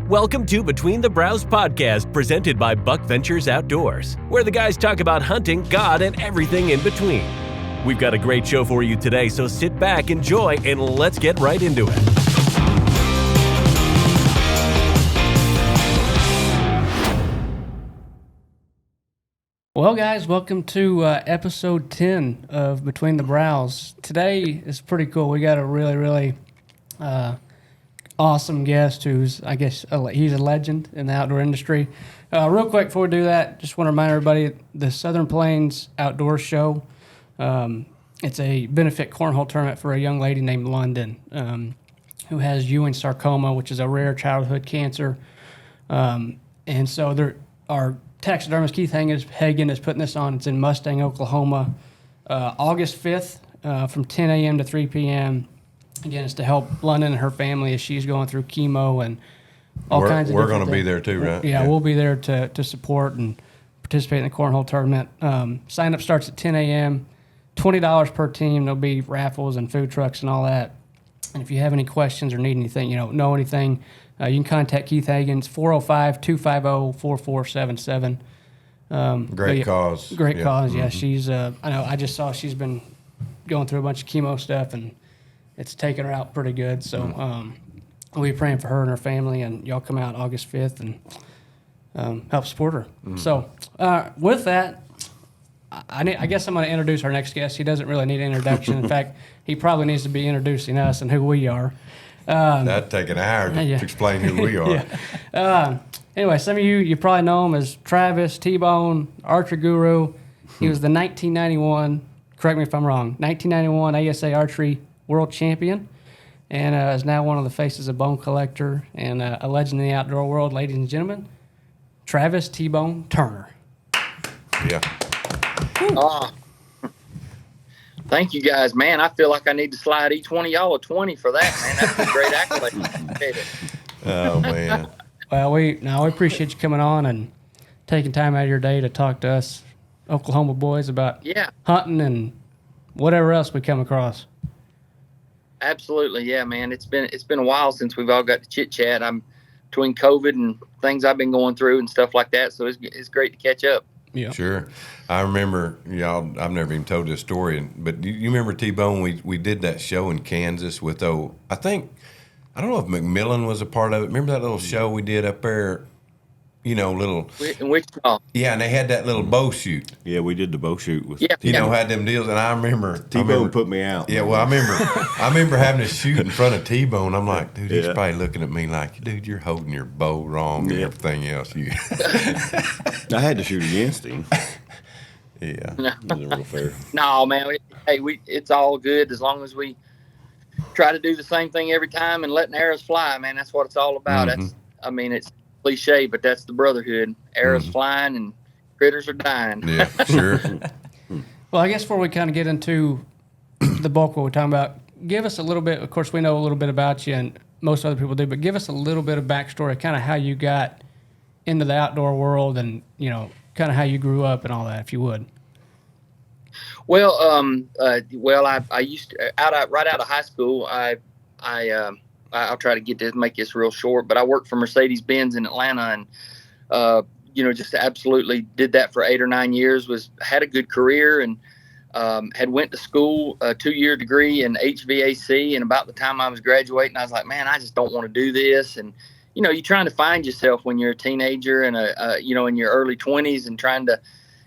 Welcome to Between the Brows podcast, presented by Buckventures Outdoors, where the guys talk about hunting, God, and everything in between. We've got a great show for you today, so sit back, enjoy, and let's get right into it. Well, guys, welcome to episode 10 of Between the Brows. Today is pretty cool. We got a really awesome guest who's, I guess, he's a legend in the outdoor industry. Real quick before we do that, just want to remind everybody, the Southern Plains Outdoor Show, it's a benefit cornhole tournament for a young lady named London, who has Ewing sarcoma, which is a rare childhood cancer. And so our taxidermist Keith Hagen is putting this on. It's in Mustang, Oklahoma, August 5th from 10 a.m. to 3 p.m. Again, it's to help London and her family as she's going through chemo and all kinds of different things. We're going to be there too, right? Yeah, we'll be there to support and participate in the cornhole tournament. Sign up starts at 10 a.m., $20 per team. There'll be raffles and food trucks and all that. And if you have any questions or need anything, know anything, you can contact Keith Hagen. It's 405-250-4477. Great cause. Great cause, yeah. She's, I know, I just saw she's been going through a bunch of chemo stuff, and it's taken her out pretty good. So we'll be praying for her and her family, and y'all come out August 5th and help support her. So with that, I guess I'm going to introduce our next guest. He doesn't really need an introduction. In fact, he probably needs to be introducing us and who we are. That'd take an hour to explain who we are. Anyway, some of you probably know him as Travis T-Bone, archer guru. He was the 1991, correct me if I'm wrong, 1991 ASA Archery World Champion, and is now one of the faces of Bone Collector and a legend in the outdoor world, ladies and gentlemen, Travis T-Bone Turner. Yeah. Thank you, guys. Man, I feel like I need to slide each one of y'all a 20 for that, man. That's a great accolade. Oh, man. Well, we appreciate you coming on and taking time out of your day to talk to us Oklahoma boys about hunting and whatever else we come across. Absolutely, yeah, man. It's been a while since we've all got to chit chat. I'm between COVID and things I've been going through and stuff like that, so it's great to catch up. Yeah, sure. I remember y'all. I've never even told this story, but you remember T-Bone? We did that show in Kansas with I don't know if McMillan was a part of it. Remember that little show we did up there? Little. In Wichita. Yeah, and they had that little bow shoot. Yeah, we did the bow shoot with. Had them deals, and I remember T-Bone put me out. Yeah, well, I remember having to shoot in front of T-Bone. I'm like, dude, he's probably looking at me like, dude, you're holding your bow wrong and everything else. I had to shoot against him. Yeah, it wasn't real fair. No, man. It's all good as long as we try to do the same thing every time and letting arrows fly. Man, that's what it's all about. Mm-hmm. It's cliche, but that's the brotherhood. Arrows flying and critters are dying. Yeah, sure. Well, I guess before we kind of get into the bulk of what we're talking about, give us a little bit. Of course, we know a little bit about you, and most other people do, but give us a little bit of backstory, kind of how you got into the outdoor world, and kind of how you grew up and all that, if you would. Well, I used to, right out of high school. I'll try to make this real short, but I worked for Mercedes-Benz in Atlanta, and just absolutely did that for 8 or 9 years. Had a good career, and had went to school, a 2-year degree in HVAC. And about the time I was graduating, I was like, man, I just don't want to do this. And you're trying to find yourself when you're a teenager and in your early 20s, and trying to,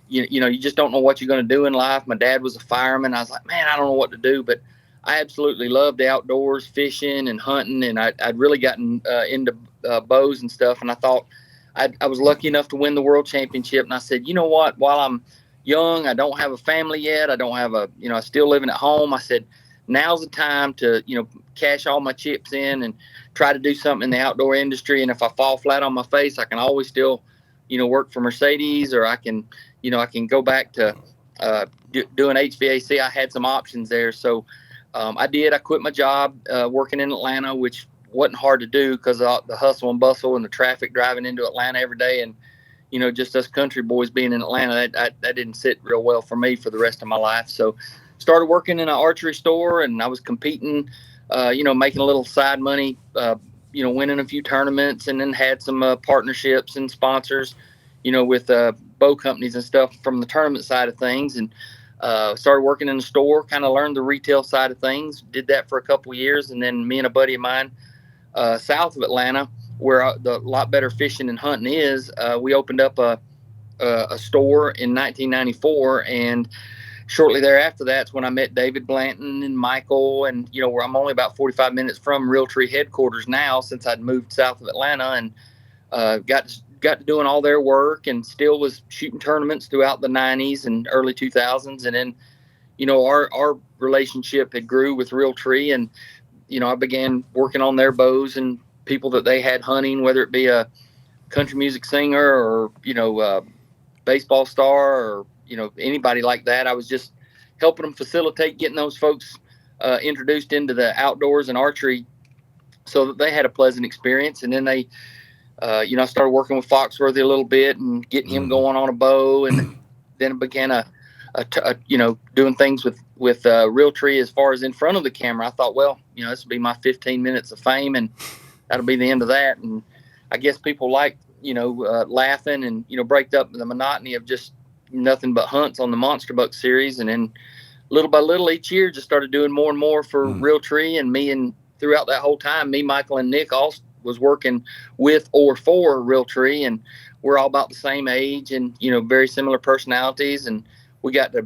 you just don't know what you're going to do in life. My dad was a fireman. I was like, man, I don't know what to do, but I absolutely loved the outdoors, fishing and hunting, and I'd really gotten into bows and stuff. And I thought I was lucky enough to win the world championship. And I said, you know what? While I'm young, I don't have a family yet. I don't have I'm still living at home. I said, now's the time to cash all my chips in and try to do something in the outdoor industry. And if I fall flat on my face, I can always still work for Mercedes, or I can go back to doing HVAC. I had some options there, so. I did. I quit my job working in Atlanta, which wasn't hard to do because of the hustle and bustle and the traffic driving into Atlanta every day. And, just us country boys being in Atlanta, that didn't sit real well for me for the rest of my life. So started working in an archery store, and I was competing, making a little side money winning a few tournaments, and then had some partnerships and sponsors, with bow companies and stuff from the tournament side of things, and started working in the store, kind of learned the retail side of things, did that for a couple of years. And then me and a buddy of mine south of Atlanta, where the lot better fishing and hunting is, we opened up a store in 1994, and shortly thereafter, that's when I met David Blanton and Michael, and where I'm only about 45 minutes from Realtree headquarters now, since I'd moved south of Atlanta, and got to doing all their work, and still was shooting tournaments throughout the 90s and early 2000s. And then our relationship had grew with Realtree, and I began working on their bows and people that they had hunting, whether it be a country music singer or baseball star, or anybody like that. I was just helping them facilitate getting those folks introduced into the outdoors and archery, so that they had a pleasant experience. And then they I started working with Foxworthy a little bit and getting him going on a bow, and then it began doing things with Realtree as far as in front of the camera. I thought, well, this will be my 15 minutes of fame, and that'll be the end of that. And I guess people like laughing and break up the monotony of just nothing but hunts on the Monster Buck series. And then little by little each year, just started doing more and more for Realtree. And me, and throughout that whole time, me, Michael, and Nick all was working with or for Realtree, and we're all about the same age and very similar personalities, and we got to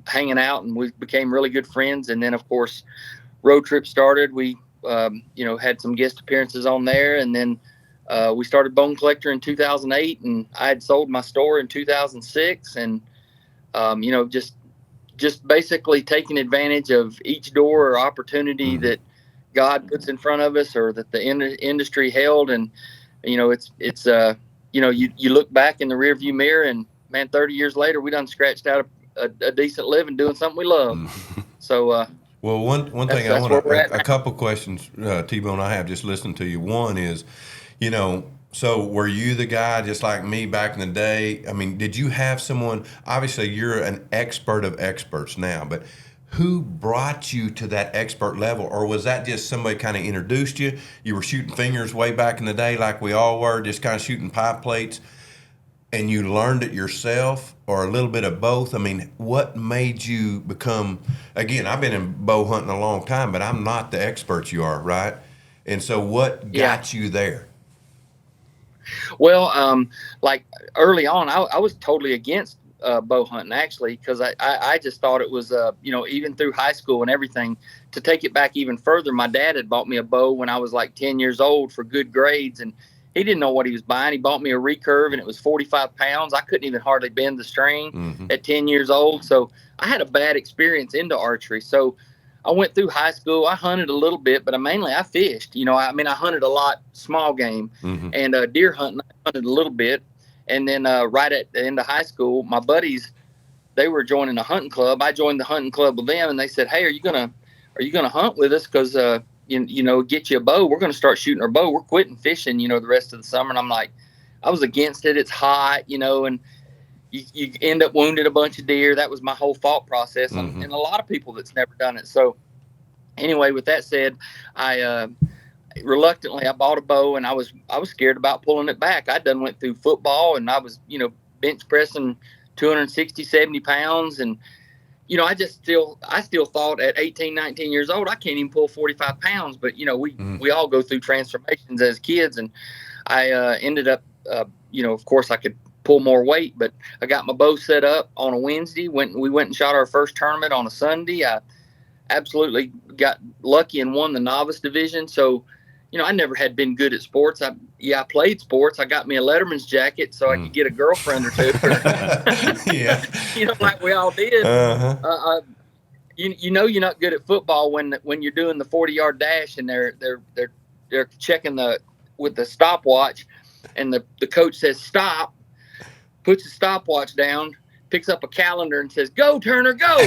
hanging out, and we became really good friends. And then of course Road Trip started. We had some guest appearances on there, and then we started Bone Collector in 2008, and I had sold my store in 2006, and just basically taking advantage of each door or opportunity that God puts in front of us, or that the industry held. And it's you look back in the rearview mirror, and man, 30 years later, we done scratched out a decent living doing something we love. So well, one thing I want to, a couple questions, T-Bone, I have just listened to you. One is, so were you the guy just like me back in the day? I mean, did you have someone, obviously you're an expert of experts now, but who brought you to that expert level? Or was that just somebody kind of introduced you? You were shooting fingers way back in the day like we all were, just kind of shooting pipe plates, and you learned it yourself, or a little bit of both? I mean, what made you become, again, I've been in bow hunting a long time, but I'm not the expert you are, right? And so what got you there? Well, like early on, I was totally against bow hunting, actually, because I just thought it was, even through high school and everything. To take it back even further, my dad had bought me a bow when I was like 10 years old for good grades, and he didn't know what he was buying. He bought me a recurve, and it was 45 pounds. I couldn't even hardly bend the string at 10 years old. So I had a bad experience into archery. So I went through high school. I hunted a little bit, but mainly I fished. I hunted a lot, small game, and deer hunting, I hunted a little bit. And then right at the end of high school, my buddies, they were joining a hunting club. I joined the hunting club with them, and they said, "Hey, are you gonna hunt with us? Because get you a bow. We're gonna start shooting our bow. We're quitting fishing, the rest of the summer." And I'm like, I was against it. It's hot, and you end up wounded a bunch of deer. That was my whole thought process, and a lot of people that's never done it. So anyway, with that said, I reluctantly I bought a bow, and I was scared about pulling it back. I done went through football, and I was bench pressing 260, 70 pounds, and I still thought at 18, 19 years old I can't even pull 45 pounds. But we all go through transformations as kids, and I ended up of course I could pull more weight, but I got my bow set up on a Wednesday. We went and shot our first tournament on a Sunday. I absolutely got lucky and won the novice division. So I never had been good at sports. I played sports. I got me a Letterman's jacket so I could get a girlfriend or two. Yeah. Like we all did. You're not good at football when you're doing the 40-yard dash, and they're checking with the stopwatch, and the coach says stop, puts the stopwatch down, picks up a calendar and says, "Go, Turner, go."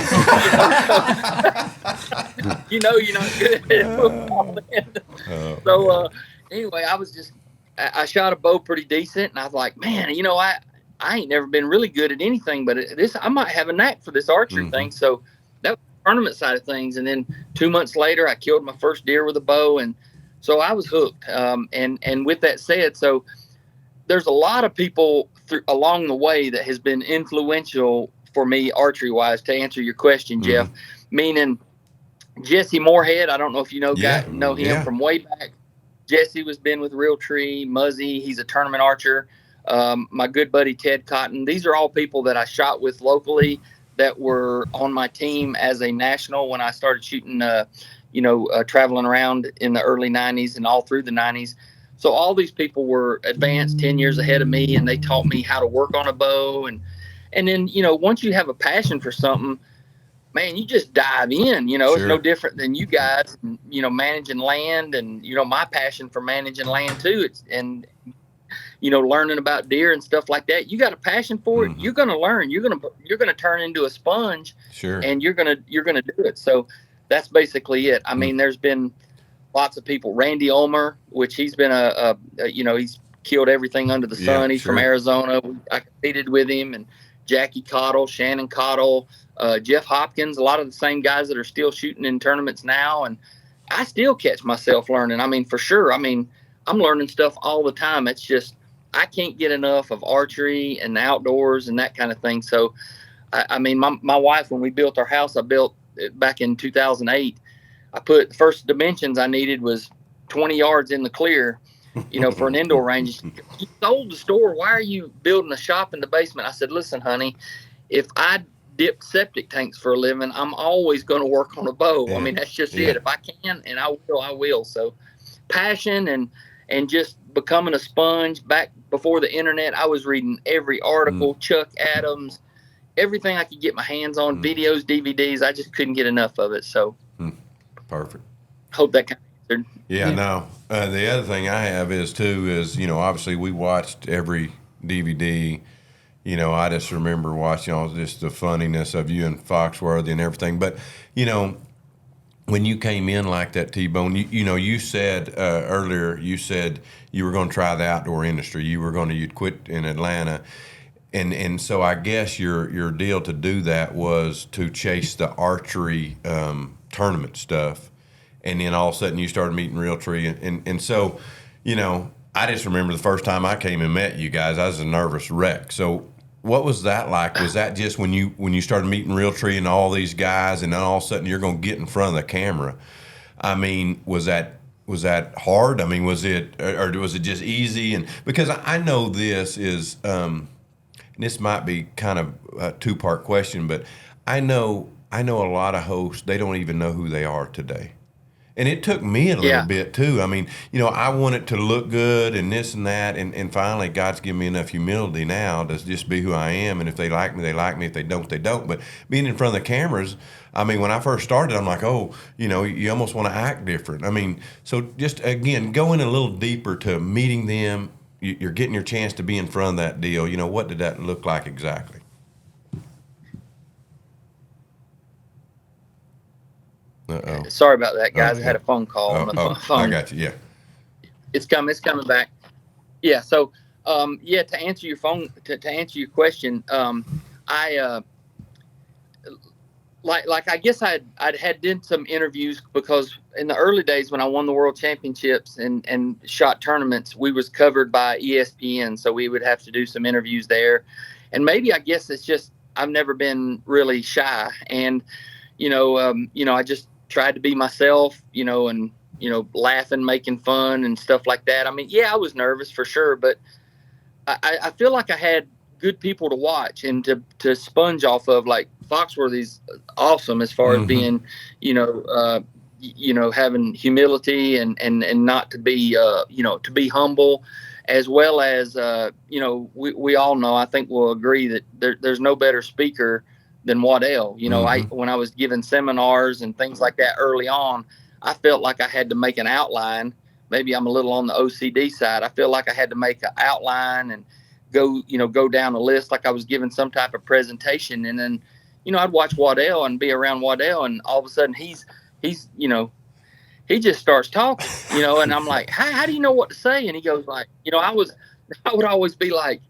You're not good at football. So anyway, I shot a bow pretty decent, and I was like, man, I ain't never been really good at anything, but I might have a knack for this archery thing. So that was the tournament side of things. And then 2 months later, I killed my first deer with a bow, and So I was hooked. And with that said, so there's a lot of people along the way that has been influential for me archery wise, to answer your question, Jeff, meaning Jesse Moorhead. I don't know if you know him from way back. Jesse was been with Realtree. Muzzy, he's a tournament archer. My good buddy Ted Cotton. These are all people that I shot with locally that were on my team as a national when I started shooting, traveling around in the early 90s and all through the 90s. So all these people were advanced 10 years ahead of me, and they taught me how to work on a bow. And then, once you have a passion for something, man, you just dive in. It's no different than you guys, managing land, and, my passion for managing land too. Learning about deer and stuff like that. You got a passion for it. You're going to learn. You're going to turn into a sponge, and you're going to do it. So that's basically it. I mean, there's been lots of people. Randy Ulmer, which he's been he's killed everything under the sun. He's from Arizona. I competed with him, and Jackie Cottle, Shannon Cottle, Jeff Hopkins, a lot of the same guys that are still shooting in tournaments now. And I still catch myself learning. I mean, for sure. I mean, I'm learning stuff all the time. It's just, I can't get enough of archery and the outdoors and that kind of thing. So, I mean, my wife, when we built our house, I built it back in 2008. I put the first dimensions I needed was 20 yards in the clear, for an indoor range. You sold the store. Why are you building a shop in the basement? I said, listen, honey, if I dip septic tanks for a living, I'm always going to work on a bow. I mean, that's just it. If I can, and I will. So passion and just becoming a sponge. Back before the internet, I was reading every article, Chuck Adams, everything I could get my hands on, videos, DVDs. I just couldn't get enough of it. So perfect. Hope that kind of answered. Yeah, no. The other thing I have is obviously we watched every DVD. I just remember watching all just the funniness of you and Foxworthy and everything. But, when you came in like that, T-Bone, you said earlier, you said you were going to try the outdoor industry. You'd quit in Atlanta. And so I guess your deal to do that was to chase the archery tournament stuff. And then all of a sudden you started meeting Realtree. And so, I just remember the first time I came and met you guys, I was a nervous wreck. So what was that like? Was that just when you started meeting Realtree and all these guys, and then all of a sudden you're going to get in front of the camera? I mean, was that hard? I mean, was it just easy? And because I know this is, and this might be kind of a two-part question, but I know a lot of hosts, they don't even know who they are today. And it took me a little bit too. I mean, I want it to look good and this and that. And finally, God's given me enough humility now to just be who I am. And if they like me, they like me. If they don't, they don't. But being in front of the cameras, I mean, when I first started, I'm like, you almost want to act different. I mean, so just, again, going a little deeper to meeting them, you're getting your chance to be in front of that deal. What did that look like exactly? Uh-oh. Sorry about that, guys. I had a phone call on the phone. I got you. Yeah, it's coming back. Yeah. So, to answer your answer your question, I I guess I'd had done some interviews, because in the early days when I won the world championships and shot tournaments, we was covered by ESPN, so we would have to do some interviews there. And maybe, I guess it's just I've never been really shy, and I just tried to be myself, and, laughing, making fun and stuff like that. I mean, I was nervous for sure, but I feel like I had good people to watch and to sponge off of. Like Foxworthy's awesome as far as being, having humility and not to be, to be humble, as well as, we all know, I think we'll agree that there's no better speaker than Waddell. When I was giving seminars and things like that early on, I felt like I had to make an outline. Maybe I'm a little on the OCD side. I feel like I had to make an outline and go down a list like I was giving some type of presentation. And then, I'd watch Waddell and be around Waddell, and all of a sudden he just starts talking, and I'm like, how do you know what to say? And he goes like, I would always be like,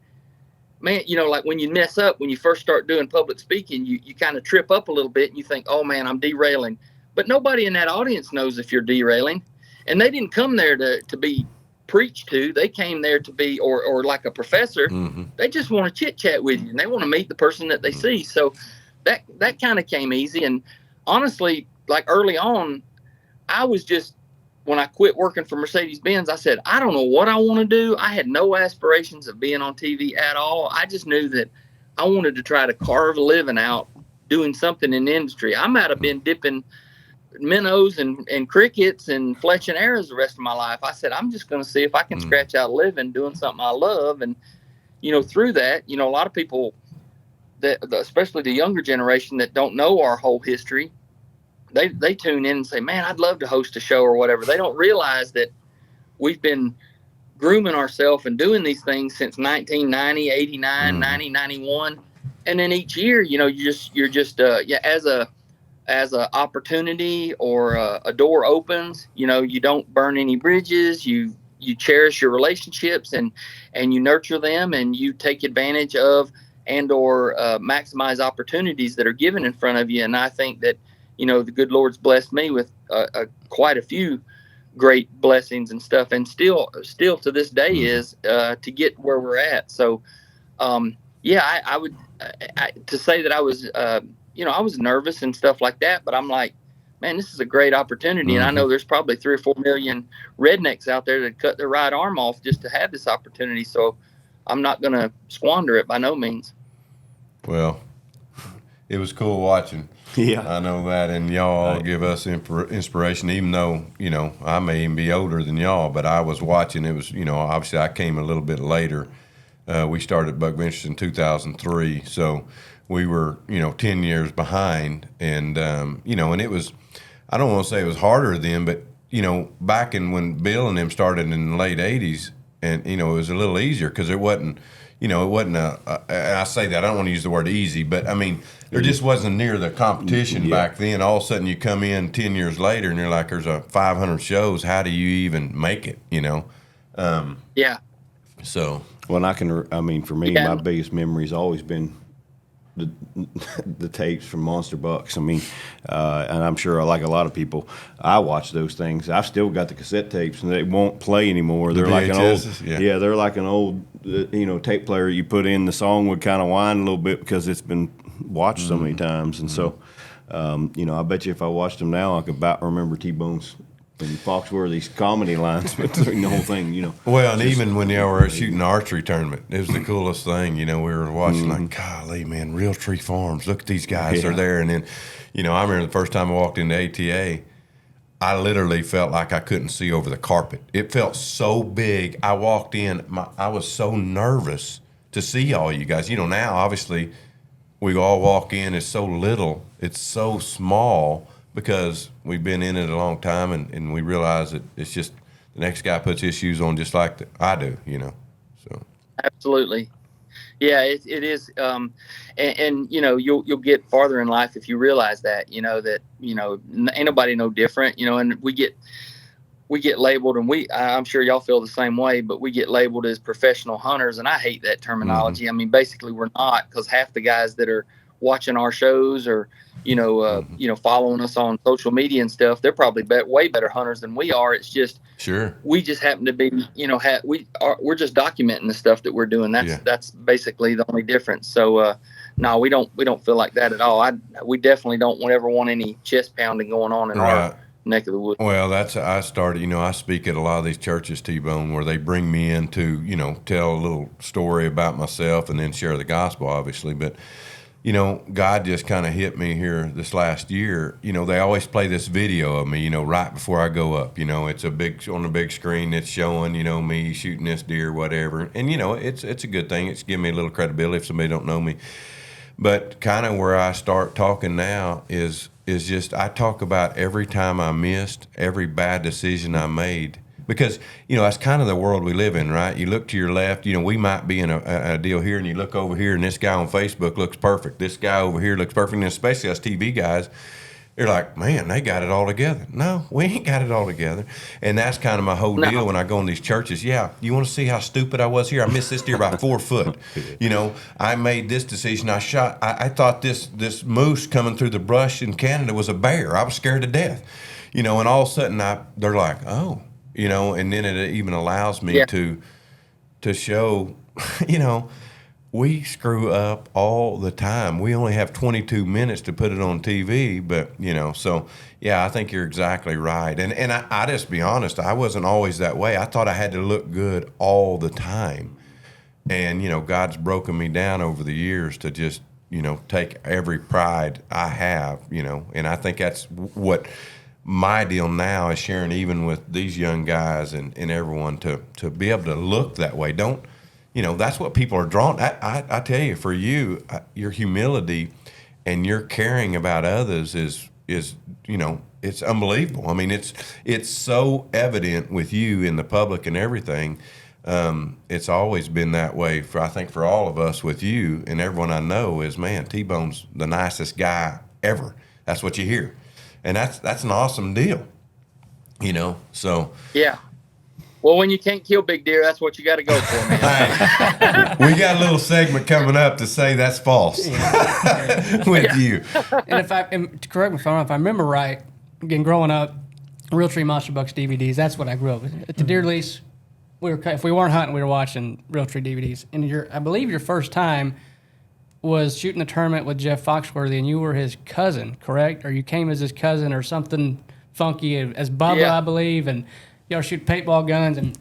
man, like when you mess up, when you first start doing public speaking, you kind of trip up a little bit and you think, oh man, I'm derailing. But nobody in that audience knows if you're derailing. and they didn't come there to be preached to. They came there to be, or like a professor, they just want to chit chat with you, and they want to meet the person that they see. So that kind of came easy. And honestly, like early on, I was just, when I quit working for Mercedes-Benz, I said, I don't know what I want to do. I had no aspirations of being on TV at all. I just knew that I wanted to try to carve a living out doing something in the industry. I might have been dipping minnows and crickets and fletching arrows the rest of my life. I said, I'm just going to see if I can scratch out a living doing something I love. And, through that, a lot of people that, especially the younger generation that don't know our whole history, they tune in and say, man, I'd love to host a show or whatever. They don't realize that we've been grooming ourselves and doing these things since 1990, 89, 90, 91. And then each year, you're just as a opportunity or a door opens, you don't burn any bridges. You cherish your relationships and you nurture them, and you take advantage of and or maximize opportunities that are given in front of you. And I think that, the good Lord's blessed me with quite a few great blessings and stuff, and still to this day is to get where we're at. So, I would to say that I was, I was nervous and stuff like that, but I'm like, man, this is a great opportunity. And I know there's probably 3 or 4 million rednecks out there that cut their right arm off just to have this opportunity. So I'm not going to squander it by no means. Well, it was cool watching. Yeah. I know that, and y'all give us inspiration, even though, I may even be older than y'all, but I was watching. It was, obviously I came a little bit later. We started Buckventures in 2003, so we were, 10 years behind, and, and it was, I don't want to say it was harder then, but, back in when Bill and them started in the late 80s, and, it was a little easier because it wasn't, I say that, I don't want to use the word easy, but I mean, there just wasn't near the competition back then. All of a sudden you come in 10 years later and you're like, there's 500 shows. How do you even make it, Yeah. So. Well, for me, my biggest memory's always been the tapes from Monster Bucks. And I'm sure, like a lot of people, I watch those things. I've still got the cassette tapes, and they won't play anymore. They're like an old, they're like an old, tape player you put in. The song would kind of whine a little bit because it's been watched so many times. And so, I bet you if I watched them now, I could about remember T-Bone's and Foxworthy's comedy lines between the whole thing, Well, and even when y'all were shooting the archery tournament, it was the coolest thing. We were watching like, golly, man, Real Tree Farms. Look at these guys. They're there. And then, I remember the first time I walked into ATA, I literally felt like I couldn't see over the carpet. It felt so big. I walked in, I was so nervous to see all you guys. Now, obviously, we all walk in, it's so little, it's so small, because we've been in it a long time, and we realize that it's just the next guy puts his shoes on just like I do, So Absolutely, yeah, it is, and you'll get farther in life if you realize that that ain't nobody no different, and we get labeled, and I'm sure y'all feel the same way, but we get labeled as professional hunters, and I hate that terminology. I mean, basically we're not, because half the guys that are watching our shows or following us on social media and stuff, they're probably way better hunters than we are. It's just we just happen to be we're just documenting the stuff that we're doing. That's basically the only difference. So no, we don't feel like that at all. We definitely don't ever want any chest pounding going on in our neck of the woods. Well, I started, I speak at a lot of these churches, T-Bone, where they bring me in to tell a little story about myself and then share the gospel, obviously, but God just kind of hit me here this last year. They always play this video of me, right before I go up. It's on a big screen. It's showing, me shooting this deer, whatever. And, it's a good thing. It's giving me a little credibility if somebody don't know me. But kind of where I start talking now is just I talk about every time I missed, every bad decision I made. Because, that's kind of the world we live in, right? You look to your left, we might be in a deal here, and you look over here, and this guy on Facebook looks perfect. This guy over here looks perfect, and especially us TV guys, they're like, man, they got it all together. No, we ain't got it all together. And that's kind of my whole deal when I go in these churches. Yeah, you want to see how stupid I was here? I missed this deer by 4 foot. I made this decision. I thought this moose coming through the brush in Canada was a bear. I was scared to death. and all of a sudden they're like, oh, and then it even allows me to show, we screw up all the time. We only have 22 minutes to put it on TV, but so yeah, I think you're exactly right. And I just be honest, I wasn't always that way. I thought I had to look good all the time. And God's broken me down over the years to just take every pride I have, and I think that's what my deal now is, sharing even with these young guys and everyone to be able to look that way. Don't that's what people are drawn. I tell you, for you, your humility and your caring about others is it's unbelievable. I mean, it's so evident with you in the public and everything. It's always been that way I think for all of us with you, and everyone I know is, man, T-Bone's the nicest guy ever. That's what you hear, and that's an awesome deal. So yeah. Well, when you can't kill big deer, that's what you got to go for, man. Hey, we got a little segment coming up to say that's false with you. And correct me if I'm wrong, if I remember right, again, growing up, Realtree Monster Bucks DVDs, that's what I grew up with. At the deer lease, if we weren't hunting, we were watching Realtree DVDs. And I believe your first time was shooting a tournament with Jeff Foxworthy, and you were his cousin, correct? Or you came as his cousin or something funky as Bubba, I believe, and y'all shoot paintball guns and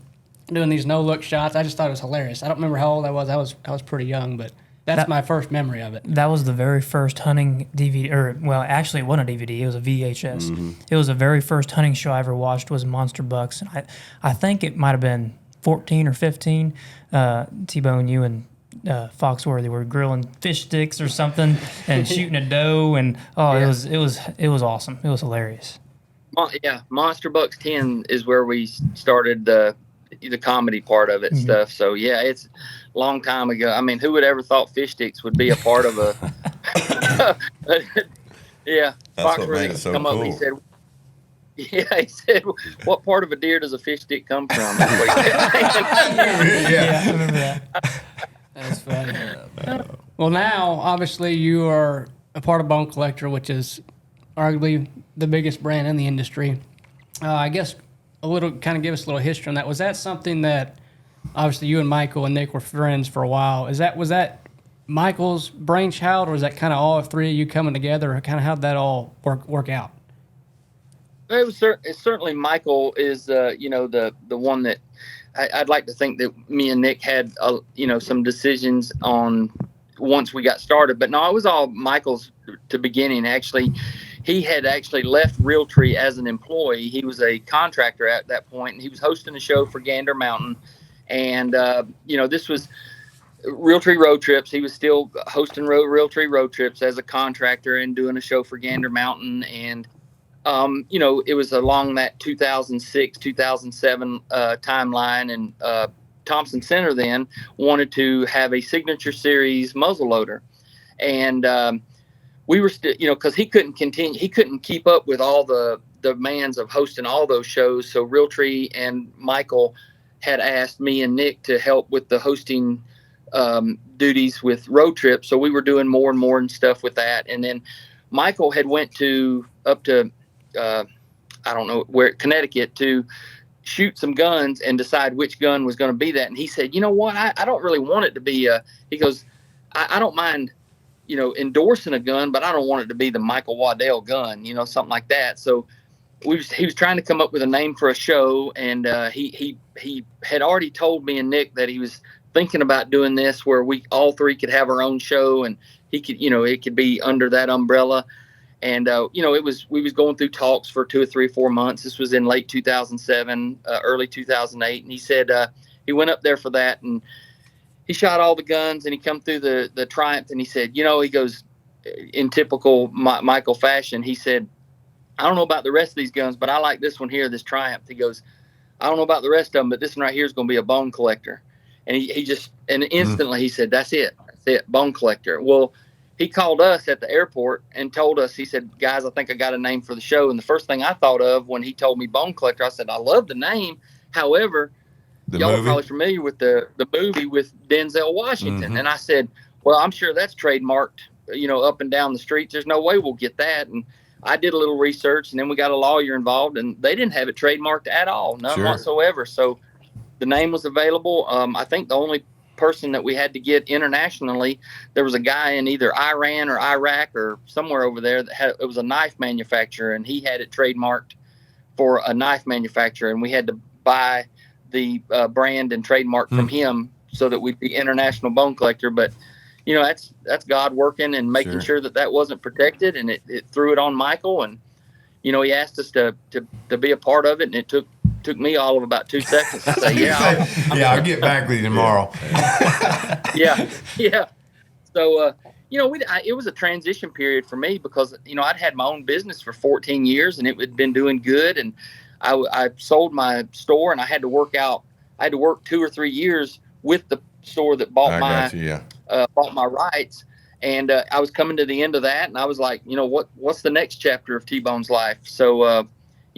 doing these no-look shots. I just thought it was hilarious. I don't remember how old I was. I was pretty young, but that's my first memory of it. That was the very first hunting DVD, actually it wasn't a DVD, it was a VHS. Mm-hmm. It was the very first hunting show I ever watched was Monster Bucks. And I think it might have been 14 or 15. T-Bone, you and Foxworthy were grilling fish sticks or something and shooting a doe, and it was awesome. It was hilarious. Yeah, Monster Bucks 10 is where we started the comedy part of it and stuff. So yeah, it's a long time ago. I mean, who would ever thought fish sticks would be a part of a? Yeah, that's what made it so cool. He said, "What part of a deer does a fish stick come from?" That's what he said. Yeah, I remember that. That's funny. Well, now obviously you are a part of Bone Collector, which is arguably the biggest brand in the industry. I guess kind of give us a little history on that. Was that something that obviously you and Michael and Nick were friends for a while? Was that Michael's brainchild, or was that kind of all three of you coming together, or kind of how'd that all work out? It's certainly Michael is the one that I'd like to think that me and Nick had some decisions on once we got started, but no, it was all Michael's to beginning. Actually, he had left Realtree as an employee. He was a contractor at that point, and he was hosting a show for Gander Mountain. And, this was Realtree Road Trips. He was still hosting Realtree Road Trips as a contractor and doing a show for Gander Mountain. And, it was along that 2006, 2007 timeline. And Thompson Center then wanted to have a signature series muzzleloader. And we were still, because he couldn't keep up with all the demands of hosting all those shows. So Realtree and Michael had asked me and Nick to help with the hosting duties with Road Trips. So we were doing more and more and stuff with that. And then Michael had went up to I don't know where, Connecticut, to shoot some guns and decide which gun was going to be that. And he said, you know what, I don't really want it to be he goes, I don't mind endorsing a gun, but I don't want it to be the Michael Waddell gun, something like that. So he was trying to come up with a name for a show, and he had already told me and Nick that he was thinking about doing this where we all three could have our own show, and he could, it could be under that umbrella. And we was going through talks for 2 or 3 or 4 months. This was in late 2007, early 2008, and he said he went up there for that, and he shot all the guns, and he come through the Triumph, and he said, he goes, in typical Michael fashion, he said, I don't know about the rest of these guns, but I like this one here, this Triumph. He goes, I don't know about the rest of them, but this one right here is going to be a Bone Collector. And he just, and instantly he said, that's it, Bone Collector. Well, he called us at the airport and told us, he said, guys, I think I got a name for the show. And the first thing I thought of when he told me Bone Collector, I said, I love the name. However, y'all are probably familiar with the movie with Denzel Washington. Mm-hmm. And I said, well, I'm sure that's trademarked, up and down the streets. There's no way we'll get that. And I did a little research, and then we got a lawyer involved, and they didn't have it trademarked at all, none whatsoever. So the name was available. I think the only person that we had to get internationally, there was a guy in either Iran or Iraq or somewhere over there it was a knife manufacturer, and he had it trademarked for a knife manufacturer, and we had to buy the brand and trademark from him so that we'd be international bone collector. But that's God working and making sure that wasn't protected, and it threw it on Michael, and he asked us to be a part of it, and it took me all of about 2 seconds to say, I'll get back with you tomorrow. yeah. So, it was a transition period for me because, I'd had my own business for 14 years and it had been doing good. And I sold my store, and I had to work 2 or 3 years with the store that bought my rights. And I was coming to the end of that, and I was like, what's the next chapter of T-Bone's life? So,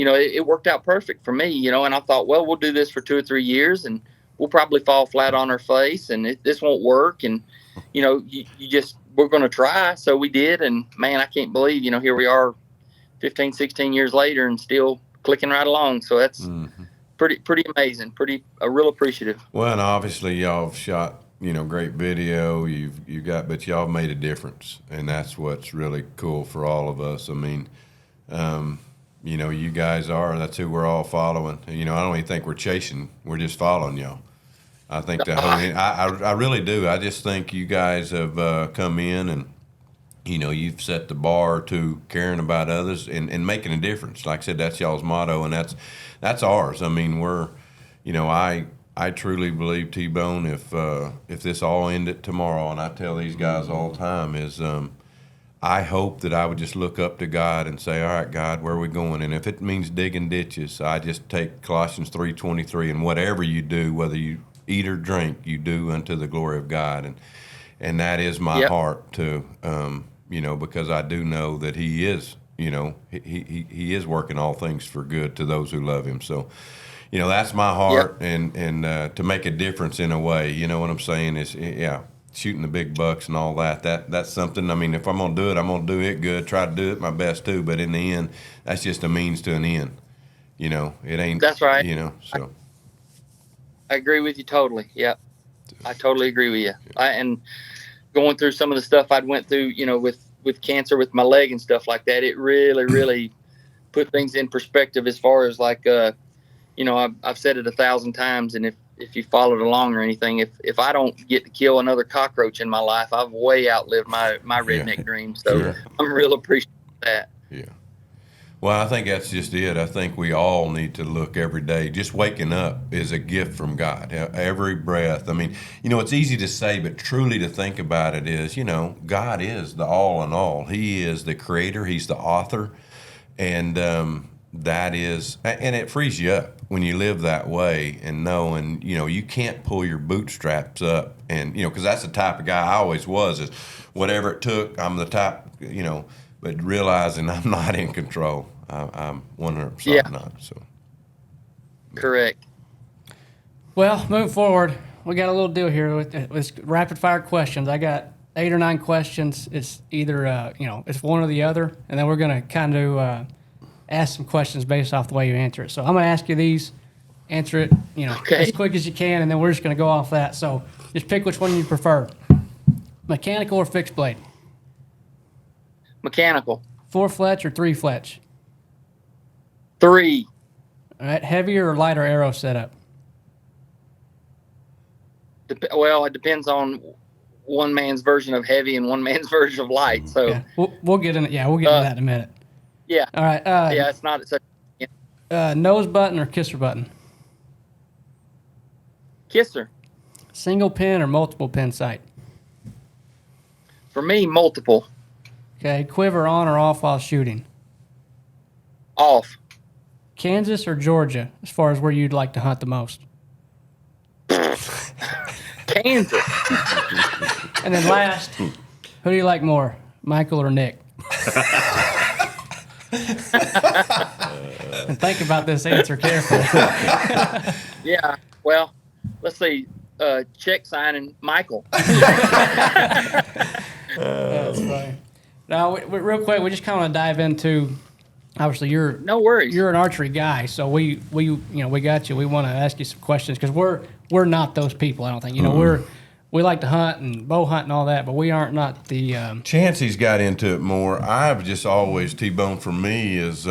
it worked out perfect for me, and I thought, well, we'll do this for 2 or 3 years and we'll probably fall flat on our face and this won't work. And, we're going to try. So we did. And man, I can't believe, here we are 15, 16 years later and still clicking right along. So that's pretty amazing, real appreciative. Well, and obviously y'all have shot, great video. But y'all made a difference. And that's what's really cool for all of us. I mean, you guys that's who we're all following. I don't even think we're chasing. We're just following y'all. I think I really do. I just think you guys have come in and, you've set the bar to caring about others and making a difference. Like I said, that's y'all's motto, and that's ours. I mean, I truly believe, T-Bone, if this all ended tomorrow, and I tell these guys all the time, is I hope that I would just look up to God and say, all right, God, where are we going? And if it means digging ditches, I just take Colossians 3:23, and whatever you do, whether you eat or drink, you do unto the glory of God. And that is my heart to, because I do know that he is, he is working all things for good to those who love him. So, that's my heart, and to make a difference in a way, you know what I'm saying, is, shooting the big bucks and all that's something. I mean, if I'm going to do it, I'm going to do it good, try to do it my best too. But in the end, that's just a means to an end. It ain't. That's right. So. I agree with you totally. Yeah, I totally agree with you. And going through some of the stuff I'd went through, with cancer with my leg and stuff like that, it really, really put things in perspective as far as like, I've said it 1,000 times, and if you followed along or anything, if I don't get to kill another cockroach in my life, I've way outlived my redneck dream. So I'm real appreciative of that. Yeah. Well, I think that's just it. I think we all need to look every day. Just waking up is a gift from God. Every breath. I mean, it's easy to say, but truly to think about it is, God is the all in all. He is the creator. He's the author. And that is, and it frees you up when you live that way and knowing, you can't pull your bootstraps up. And, because that's the type of guy I always was, is whatever it took, I'm the type, but realizing I'm not in control. I'm 100% not. So. Correct. Well, moving forward, we got a little deal here with rapid fire questions. I got 8 or 9 questions. It's either, it's one or the other, and then we're going to kind of ask some questions based off the way you answer it. So I'm going to ask you these, answer it, as quick as you can, and then we're just going to go off that. So just pick which one you prefer. Mechanical or fixed blade? Mechanical. 4 fletch or 3 fletch? 3. All right. Heavier or lighter arrow setup? Well, it depends on one man's version of heavy and one man's version of light. So we'll get in it. Yeah, we'll get into that in a minute. Yeah. All right. It's not such. Nose button or kisser button? Kisser. Single pin or multiple pin sight? For me, multiple. Okay. Quiver on or off while shooting? Off. Kansas or Georgia, as far as where you'd like to hunt the most? Kansas. And then last, who do you like more, Michael or Nick? And think about this answer carefully. Yeah, well, let's see. Check signing Michael. That's funny. Now, real quick, we just kind of want to dive into. Obviously, No worries. You're an archery guy, so we got you. We want to ask you some questions because we're not those people. I don't think we like to hunt and bow hunt and all that, but we aren't not the. Chancey's got into it more. I've just always T-bone for me is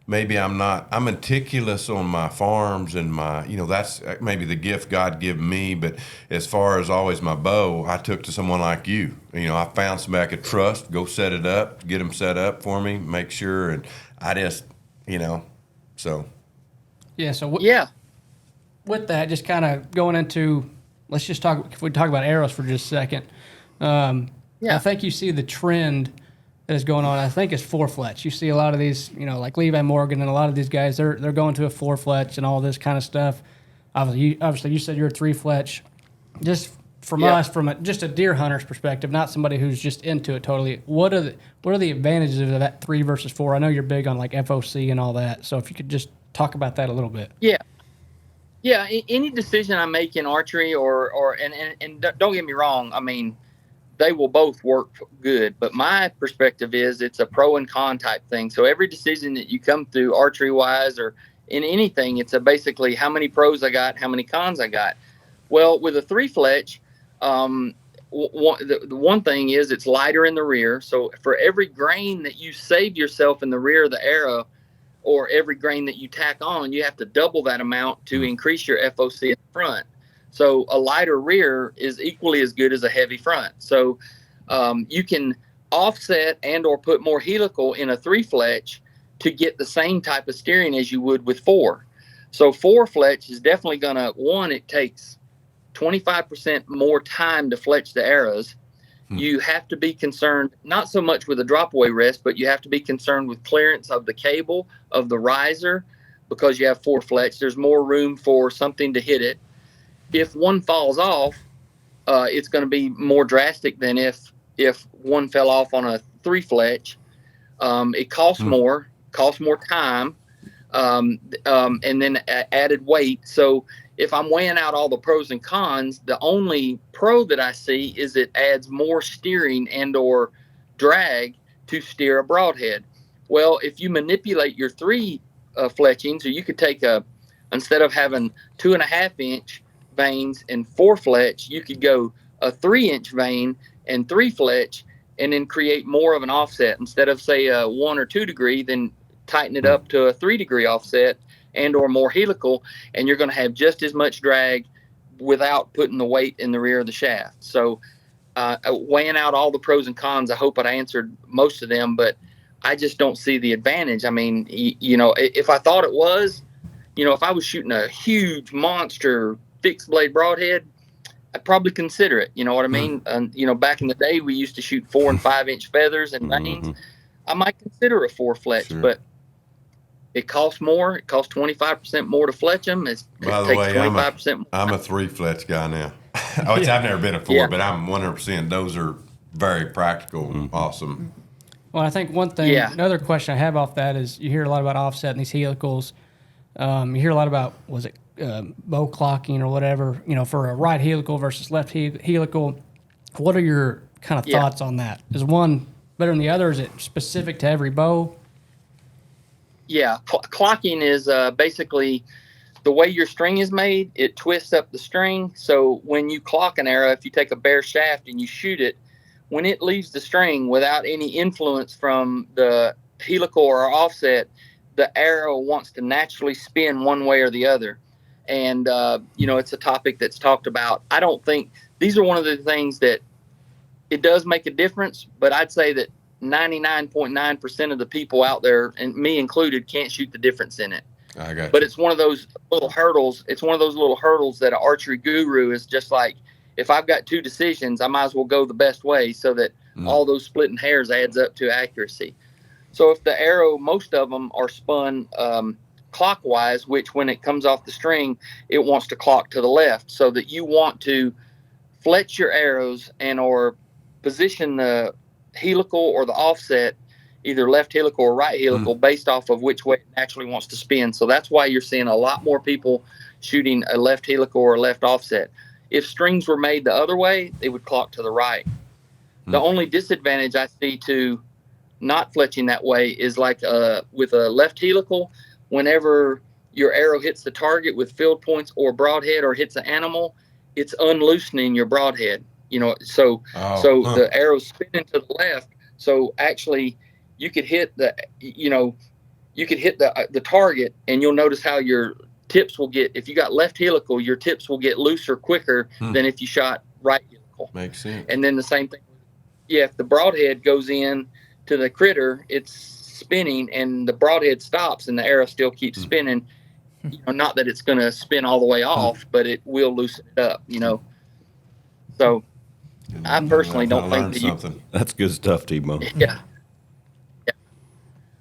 maybe I'm meticulous on my farms and my, that's maybe the gift God gave me. But as far as always my bow, I took to someone like you. I found somebody I could trust, go set it up, get them set up for me, make sure. And I just, so. Yeah. So Yeah. With that, just kind of going into, let's just talk, if we talk about arrows for just a second. I think you see the trend that is going on. I think it's 4-fletch. You see a lot of these, like Levi Morgan and a lot of these guys, they're going to a 4-fletch and all this kind of stuff. Obviously, you said you're a 3-fletch. Just from us, just a deer hunter's perspective, not somebody who's just into it totally. What are the advantages of that 3 versus 4? I know you're big on like FOC and all that. So if you could just talk about that a little bit. Yeah. Yeah. Any decision I make in archery and don't get me wrong. I mean, they will both work good, but my perspective is it's a pro and con type thing. So every decision that you come through archery wise or in anything, it's basically how many pros I got, how many cons I got. Well, with a 3-fletch, the one thing is it's lighter in the rear. So for every grain that you save yourself in the rear of the arrow or every grain that you tack on, you have to double that amount to increase your FOC in the front. So a lighter rear is equally as good as a heavy front. So you can offset and or put more helical in a 3-fletch to get the same type of steering as you would with 4. So 4-fletch is definitely going to, it takes 25% more time to fletch the arrows. You have to be concerned, not so much with a drop away rest, but you have to be concerned with clearance of the cable, of the riser, because you have 4-fletch. There's more room for something to hit it. If one falls off, it's going to be more drastic than if one fell off on a 3-fletch. It costs more time, and then added weight. So if I'm weighing out all the pros and cons, the only pro that I see is it adds more steering and or drag to steer a broadhead. Well, if you manipulate your 3 fletching, so you could take instead of having 2.5-inch vanes and 4-fletch, you could go a 3-inch vane and 3-fletch and then create more of an offset. Instead of say a 1 or 2 degree, then tighten it up to a 3-degree offset and or more helical, and you're going to have just as much drag without putting the weight in the rear of the shaft. So weighing out all the pros and cons, I hope I answered most of them, but I just don't see the advantage. I mean, if I thought it was, if I was shooting a huge monster fixed blade broadhead, I'd probably consider it. You know what I mean? Back in the day, we used to shoot 4 and 5-inch feathers and vanes. I might consider a 4-fletch, but it costs more. It costs 25% more to fletch them. By the way, 25% more. I'm a 3-fletch guy now. Which I've never been a 4, but I'm 100%. Those are very practical, awesome. Well, I think one thing, another question I have off that is you hear a lot about offset and these helicals. You hear a lot about, bow clocking or whatever, for a right helical versus left helical. What are your kind of thoughts on that? Is one better than the other? Is it specific to every bow? Yeah, clocking is basically the way your string is made. It twists up the string. So when you clock an arrow, if you take a bare shaft and you shoot it, when it leaves the string without any influence from the helical or offset, the arrow wants to naturally spin one way or the other. And, it's a topic that's talked about. I don't think these are one of the things that it does make a difference, but I'd say that 99.9% of the people out there, and me included, can't shoot the difference in it. I got you. But it's one of those little hurdles. It's one of those little hurdles that an archery guru is just like, if I've got 2 decisions, I might as well go the best way so that all those splitting hairs adds up to accuracy. So if the arrow, most of them are spun clockwise, which when it comes off the string, it wants to clock to the left, so that you want to fletch your arrows and or position the helical or the offset, either left helical or right helical, based off of which way it naturally wants to spin. So that's why you're seeing a lot more people shooting a left helical or a left offset. If strings were made the other way, they would clock to the right. The only disadvantage I see to not fletching that way is like with a left helical, whenever your arrow hits the target with field points or broadhead or hits an animal, it's unloosening your broadhead. The arrow's spinning to the left. So actually, you could hit the target, and you'll notice how your tips will get. If you got left helical, your tips will get looser quicker than if you shot right helical. Makes sense. And then the same thing. Yeah, if the broadhead goes in to the critter, it's spinning, and the broadhead stops, and the arrow still keeps spinning. Not that it's going to spin all the way off, but it will loosen it up. So I personally don't think that That's good stuff, T-Bone. Yeah.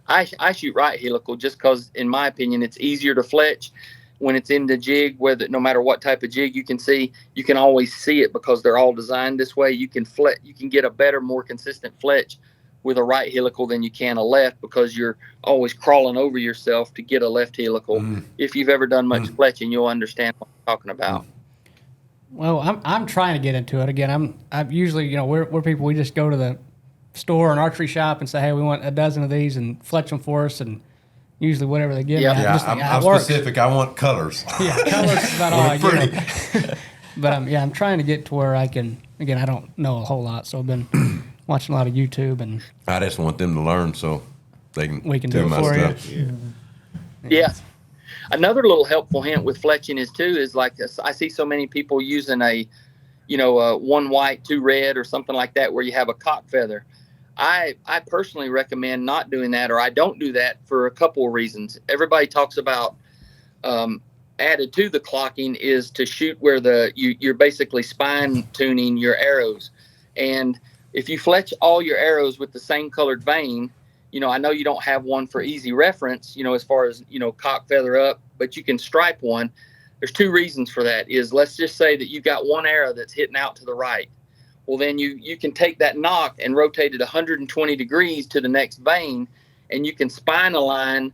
I shoot right helical just because, in my opinion, it's easier to fletch when it's in the jig. No matter what type of jig you can always see it because they're all designed this way. You can get a better, more consistent fletch with a right helical than you can a left because you're always crawling over yourself to get a left helical. If you've ever done much fletching, you'll understand what I'm talking about. Well, I'm trying to get into it again. I'm usually, we're people, we just go to the store, an archery shop, and say, hey, we want a dozen of these and fletch them for us, and usually whatever they give me. Yeah, I'm specific. I want colors. Yeah, colors is about all I get. But I'm trying to get to where I can. Again, I don't know a whole lot, so I've been watching a lot of YouTube, and I just want them to learn so we can do it for stuff. you. Yeah. Another little helpful hint with fletching is like I see so many people using a one white, two red, or something like that, where you have a cock feather. I personally recommend not doing that, or I don't do that for a couple of reasons. Everybody talks about added to the clocking is to shoot where you're basically spine tuning your arrows. And if you fletch all your arrows with the same colored vein, I know you don't have one for easy reference, as far as, cock feather up, but you can stripe one. There's two reasons for that. Let's just say that you've got one arrow that's hitting out to the right. Well, then you can take that nock and rotate it 120 degrees to the next vein, and you can spine align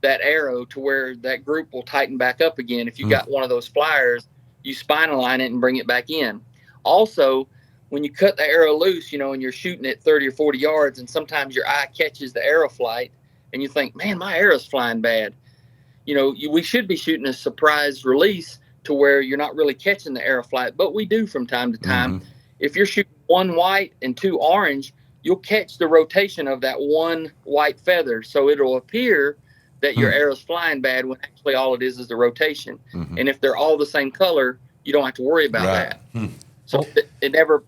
that arrow to where that group will tighten back up again. If you got one of those flyers, you spine align it and bring it back in. Also, when you cut the arrow loose, and you're shooting at 30 or 40 yards, and sometimes your eye catches the arrow flight, and you think, man, my arrow's flying bad. We should be shooting a surprise release to where you're not really catching the arrow flight, but we do from time to time. If you're shooting one white and two orange, you'll catch the rotation of that one white feather. So it'll appear that your arrow's flying bad when actually all it is the rotation. And if they're all the same color, you don't have to worry about that. So it never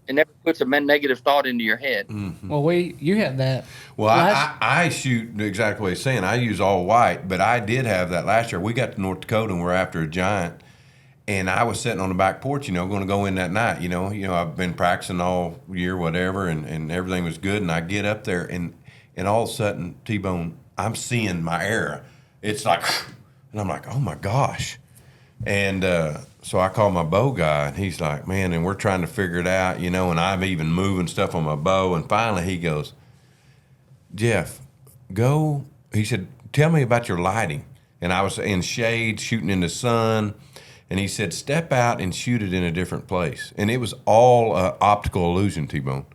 puts a negative thought into your head. Well, you had that. Well, I shoot exactly what he's saying. I use all white, but I did have that last year. We got to North Dakota and we're after a giant. And I was sitting on the back porch, going to go in that night. I've been practicing all year, whatever, and everything was good. And I get up there, and all of a sudden, T-Bone, I'm seeing my arrow. It's like, and I'm like, oh my gosh. And so I call my bow guy, and he's like, man, and we're trying to figure it out, and I'm even moving stuff on my bow. And finally he goes, Jeff, he said, tell me about your lighting. And I was in shade, shooting in the sun. And he said, step out and shoot it in a different place. And it was all optical illusion, T-Bone.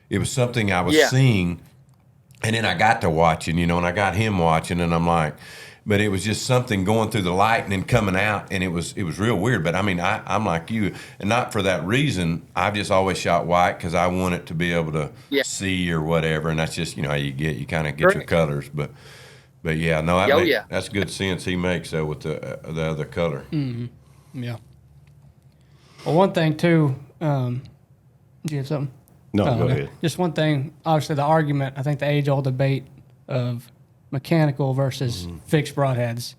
It was something I was seeing. And then I got to watching, and I got him watching, and I'm like, but it was just something going through the light and then coming out, and it was real weird. But I mean, I'm like you, and not for that reason. I've just always shot white because I want it to be able to see or whatever, and that's just how you kind of get your colors. But yeah, no, that's good sense he makes though with the other color. Yeah. Well, one thing too. Do you have something? No, go ahead. Just one thing. Obviously, the argument. I think the age-old debate of mechanical versus fixed broadheads.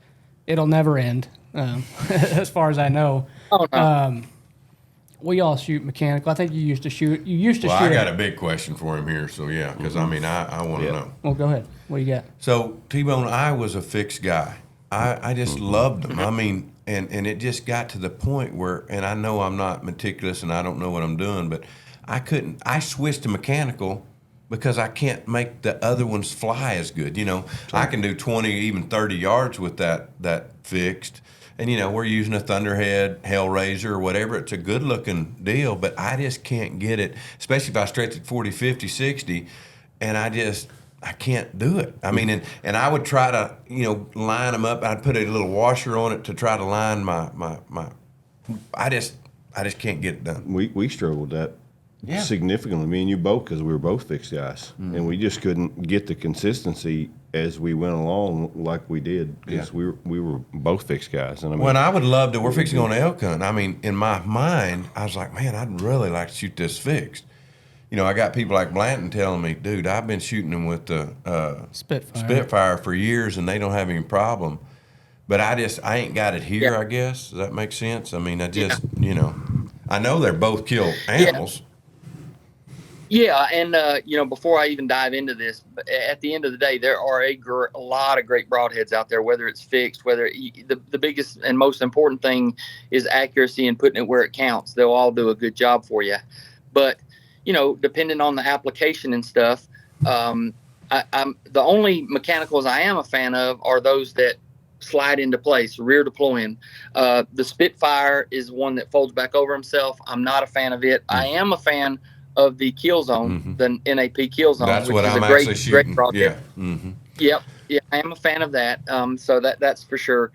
It'll never end, as far as I know. Oh no. We all shoot mechanical. I think you used to shoot. Well, I got a big question for him here. So yeah, because I mean, I want to know. Well, go ahead. What do you got? So T-Bone, I was a fixed guy. I just loved them. I mean. And it just got to the point where, and I know I'm not meticulous and I don't know what I'm doing, but I switched to mechanical because I can't make the other ones fly as good. I can do 20, even 30 yards with that fixed, and we're using a Thunderhead, Hellraiser, or whatever. It's a good looking deal, but I just can't get it, especially if I stretch it 40, 50, 60, and I can't do it. I mean, and I would try to, line them up. I'd put a little washer on it to try to line my I just can't get it done. We struggled that significantly, me and you both, because we were both fixed guys, and we just couldn't get the consistency as we went along like we did, because we were both fixed guys. And I would love to. We're fixing on elk hunt. I mean, in my mind, I was like, man, I'd really like to shoot this fixed. I got people like Blanton telling me, dude, I've been shooting them with the Spitfire for years, and they don't have any problem. But I ain't got it here, I guess. Does that make sense? I mean, I know they're both kill animals. Yeah, and before I even dive into this, at the end of the day, there are a lot of great broadheads out there. Whether it's fixed, the biggest and most important thing is accuracy and putting it where it counts. They'll all do a good job for you, but depending on the application and stuff, I'm the only mechanicals I am a fan of are those that slide into place, rear deploying. The Spitfire is one that folds back over himself. I'm not a fan of it. I am a fan of the kill zone, the NAP kill zone, that's which what is I'm a great broadhead. Yeah. Mm-hmm. Yep. Yeah, I am a fan of that. So that's for sure.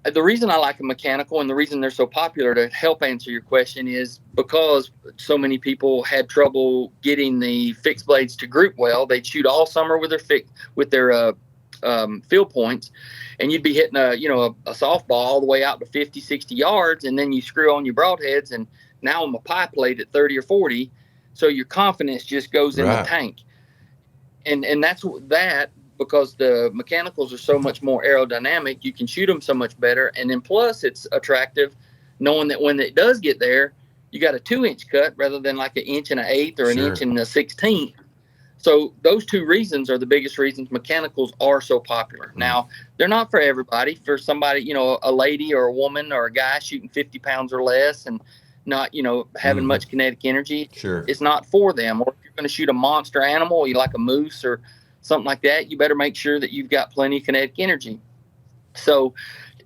The reason I like a mechanical and the reason they're so popular, to help answer your question, is because so many people had trouble getting the fixed blades to group well. They'd shoot all summer with their field points, and you'd be hitting a softball all the way out to 50, 60 yards, and then you screw on your broadheads, and now I'm a pie plate at 30 or 40, so your confidence just goes in the tank. And that's that. Because the mechanicals are so much more aerodynamic, you can shoot them so much better. And then plus it's attractive knowing that when it does get there, you got a 2-inch cut rather than like an inch and an eighth or an inch and a 16th. So those two reasons are the biggest reasons mechanicals are so popular. Now, they're not for everybody. For somebody, a lady or a woman or a guy shooting 50 pounds or less and not, having much kinetic energy, it's not for them. Or if you're going to shoot a monster animal, you like a moose or something like that, you better make sure that you've got plenty of kinetic energy. So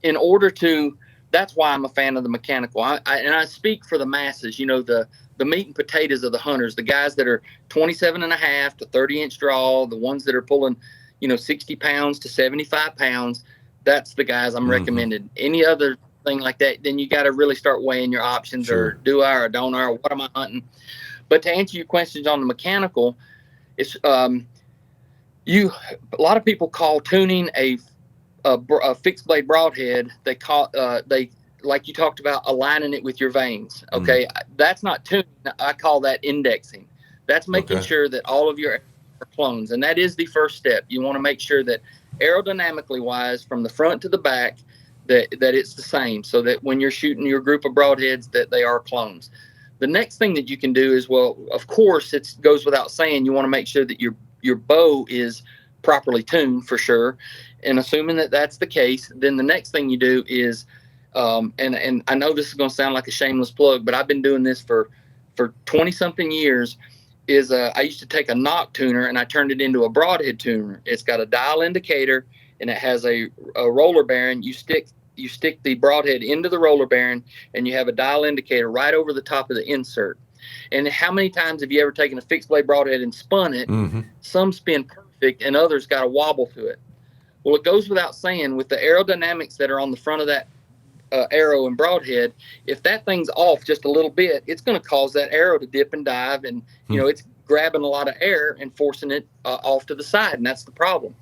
that's why I'm a fan of the mechanical. I speak for the masses, the meat and potatoes of the hunters, the guys that are 27 and a half to 30-inch draw, the ones that are pulling, 60 pounds to 75 pounds. That's the guys I'm recommending. Any other thing like that, then you got to really start weighing your options, or do I or don't I, or what am I hunting? But to answer your questions on the mechanical, it's, a lot of people call tuning a fixed blade broadhead. They like you talked about, aligning it with your vanes. Okay, that's not tuning. I call that indexing. That's making sure that all of your are clones, and that is the first step. You want to make sure that aerodynamically wise, from the front to the back, that it's the same, so that when you're shooting your group of broadheads, that they are clones. The next thing that you can do is, well, of course, it goes without saying, you want to make sure that your bow is properly tuned for sure. And assuming that that's the case, then the next thing you do is, and I know this is going to sound like a shameless plug, but I've been doing this for 20 something years, is I used to take a knock tuner and I turned it into a broadhead tuner. It's got a dial indicator and it has a roller bearing. You stick the broadhead into the roller bearing and you have a dial indicator right over the top of the insert. And how many times have you ever taken a fixed blade broadhead and spun it? Some spin perfect and others got a wobble to it. Well, it goes without saying, with the aerodynamics that are on the front of that arrow and broadhead, if that thing's off just a little bit, it's going to cause that arrow to dip and dive, and it's grabbing a lot of air and forcing it off to the side, and that's the problem.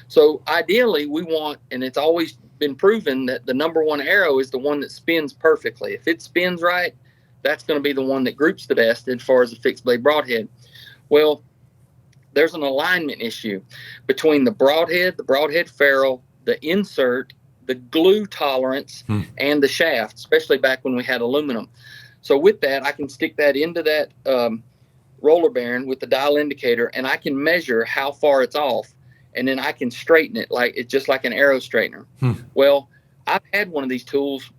So ideally, we want, and it's always been proven, that the number one arrow is the one that spins perfectly. If it spins right, that's going to be the one that groups the best as far as a fixed blade broadhead. Well, there's an alignment issue between the broadhead ferrule, the insert, the glue tolerance, and the shaft, especially back when we had aluminum. So with that, I can stick that into that roller bearing with the dial indicator, and I can measure how far it's off, and then I can straighten it just like an arrow straightener. Well, I've had one of these tools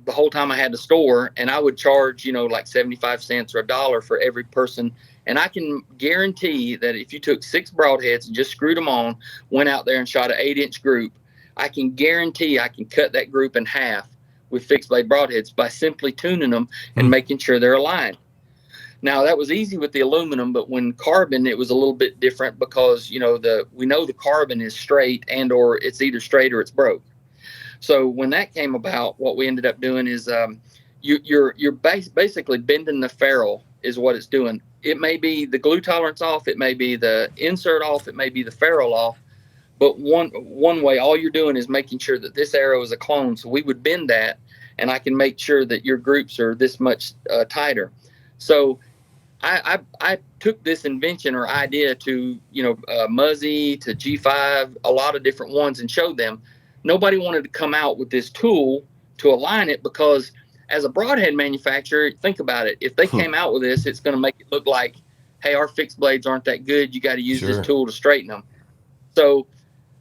the whole time I had the store, and I would charge, like 75 cents or $1 for every person. And I can guarantee that if you took 6 broadheads and just screwed them on, went out there and shot an 8-inch group, I can guarantee I can cut that group in half with fixed blade broadheads by simply tuning them and making sure they're aligned. Now that was easy with the aluminum, but when carbon, it was a little bit different because, we know the carbon is straight or it's either straight or it's broke. So when that came about, what we ended up doing is you're basically bending the ferrule is what it's doing. It may be the glue tolerance off, it may be the insert off, it may be the ferrule off, but one way, all you're doing is making sure that this arrow is a clone. So we would bend that, and I can make sure that your groups are this much tighter. So I took this invention or idea to, Muzzy, to G5, a lot of different ones, and showed them. Nobody wanted to come out with this tool to align it because as a broadhead manufacturer, think about it. If they came out with this, it's going to make it look like, hey, our fixed blades aren't that good. You got to use this tool to straighten them. So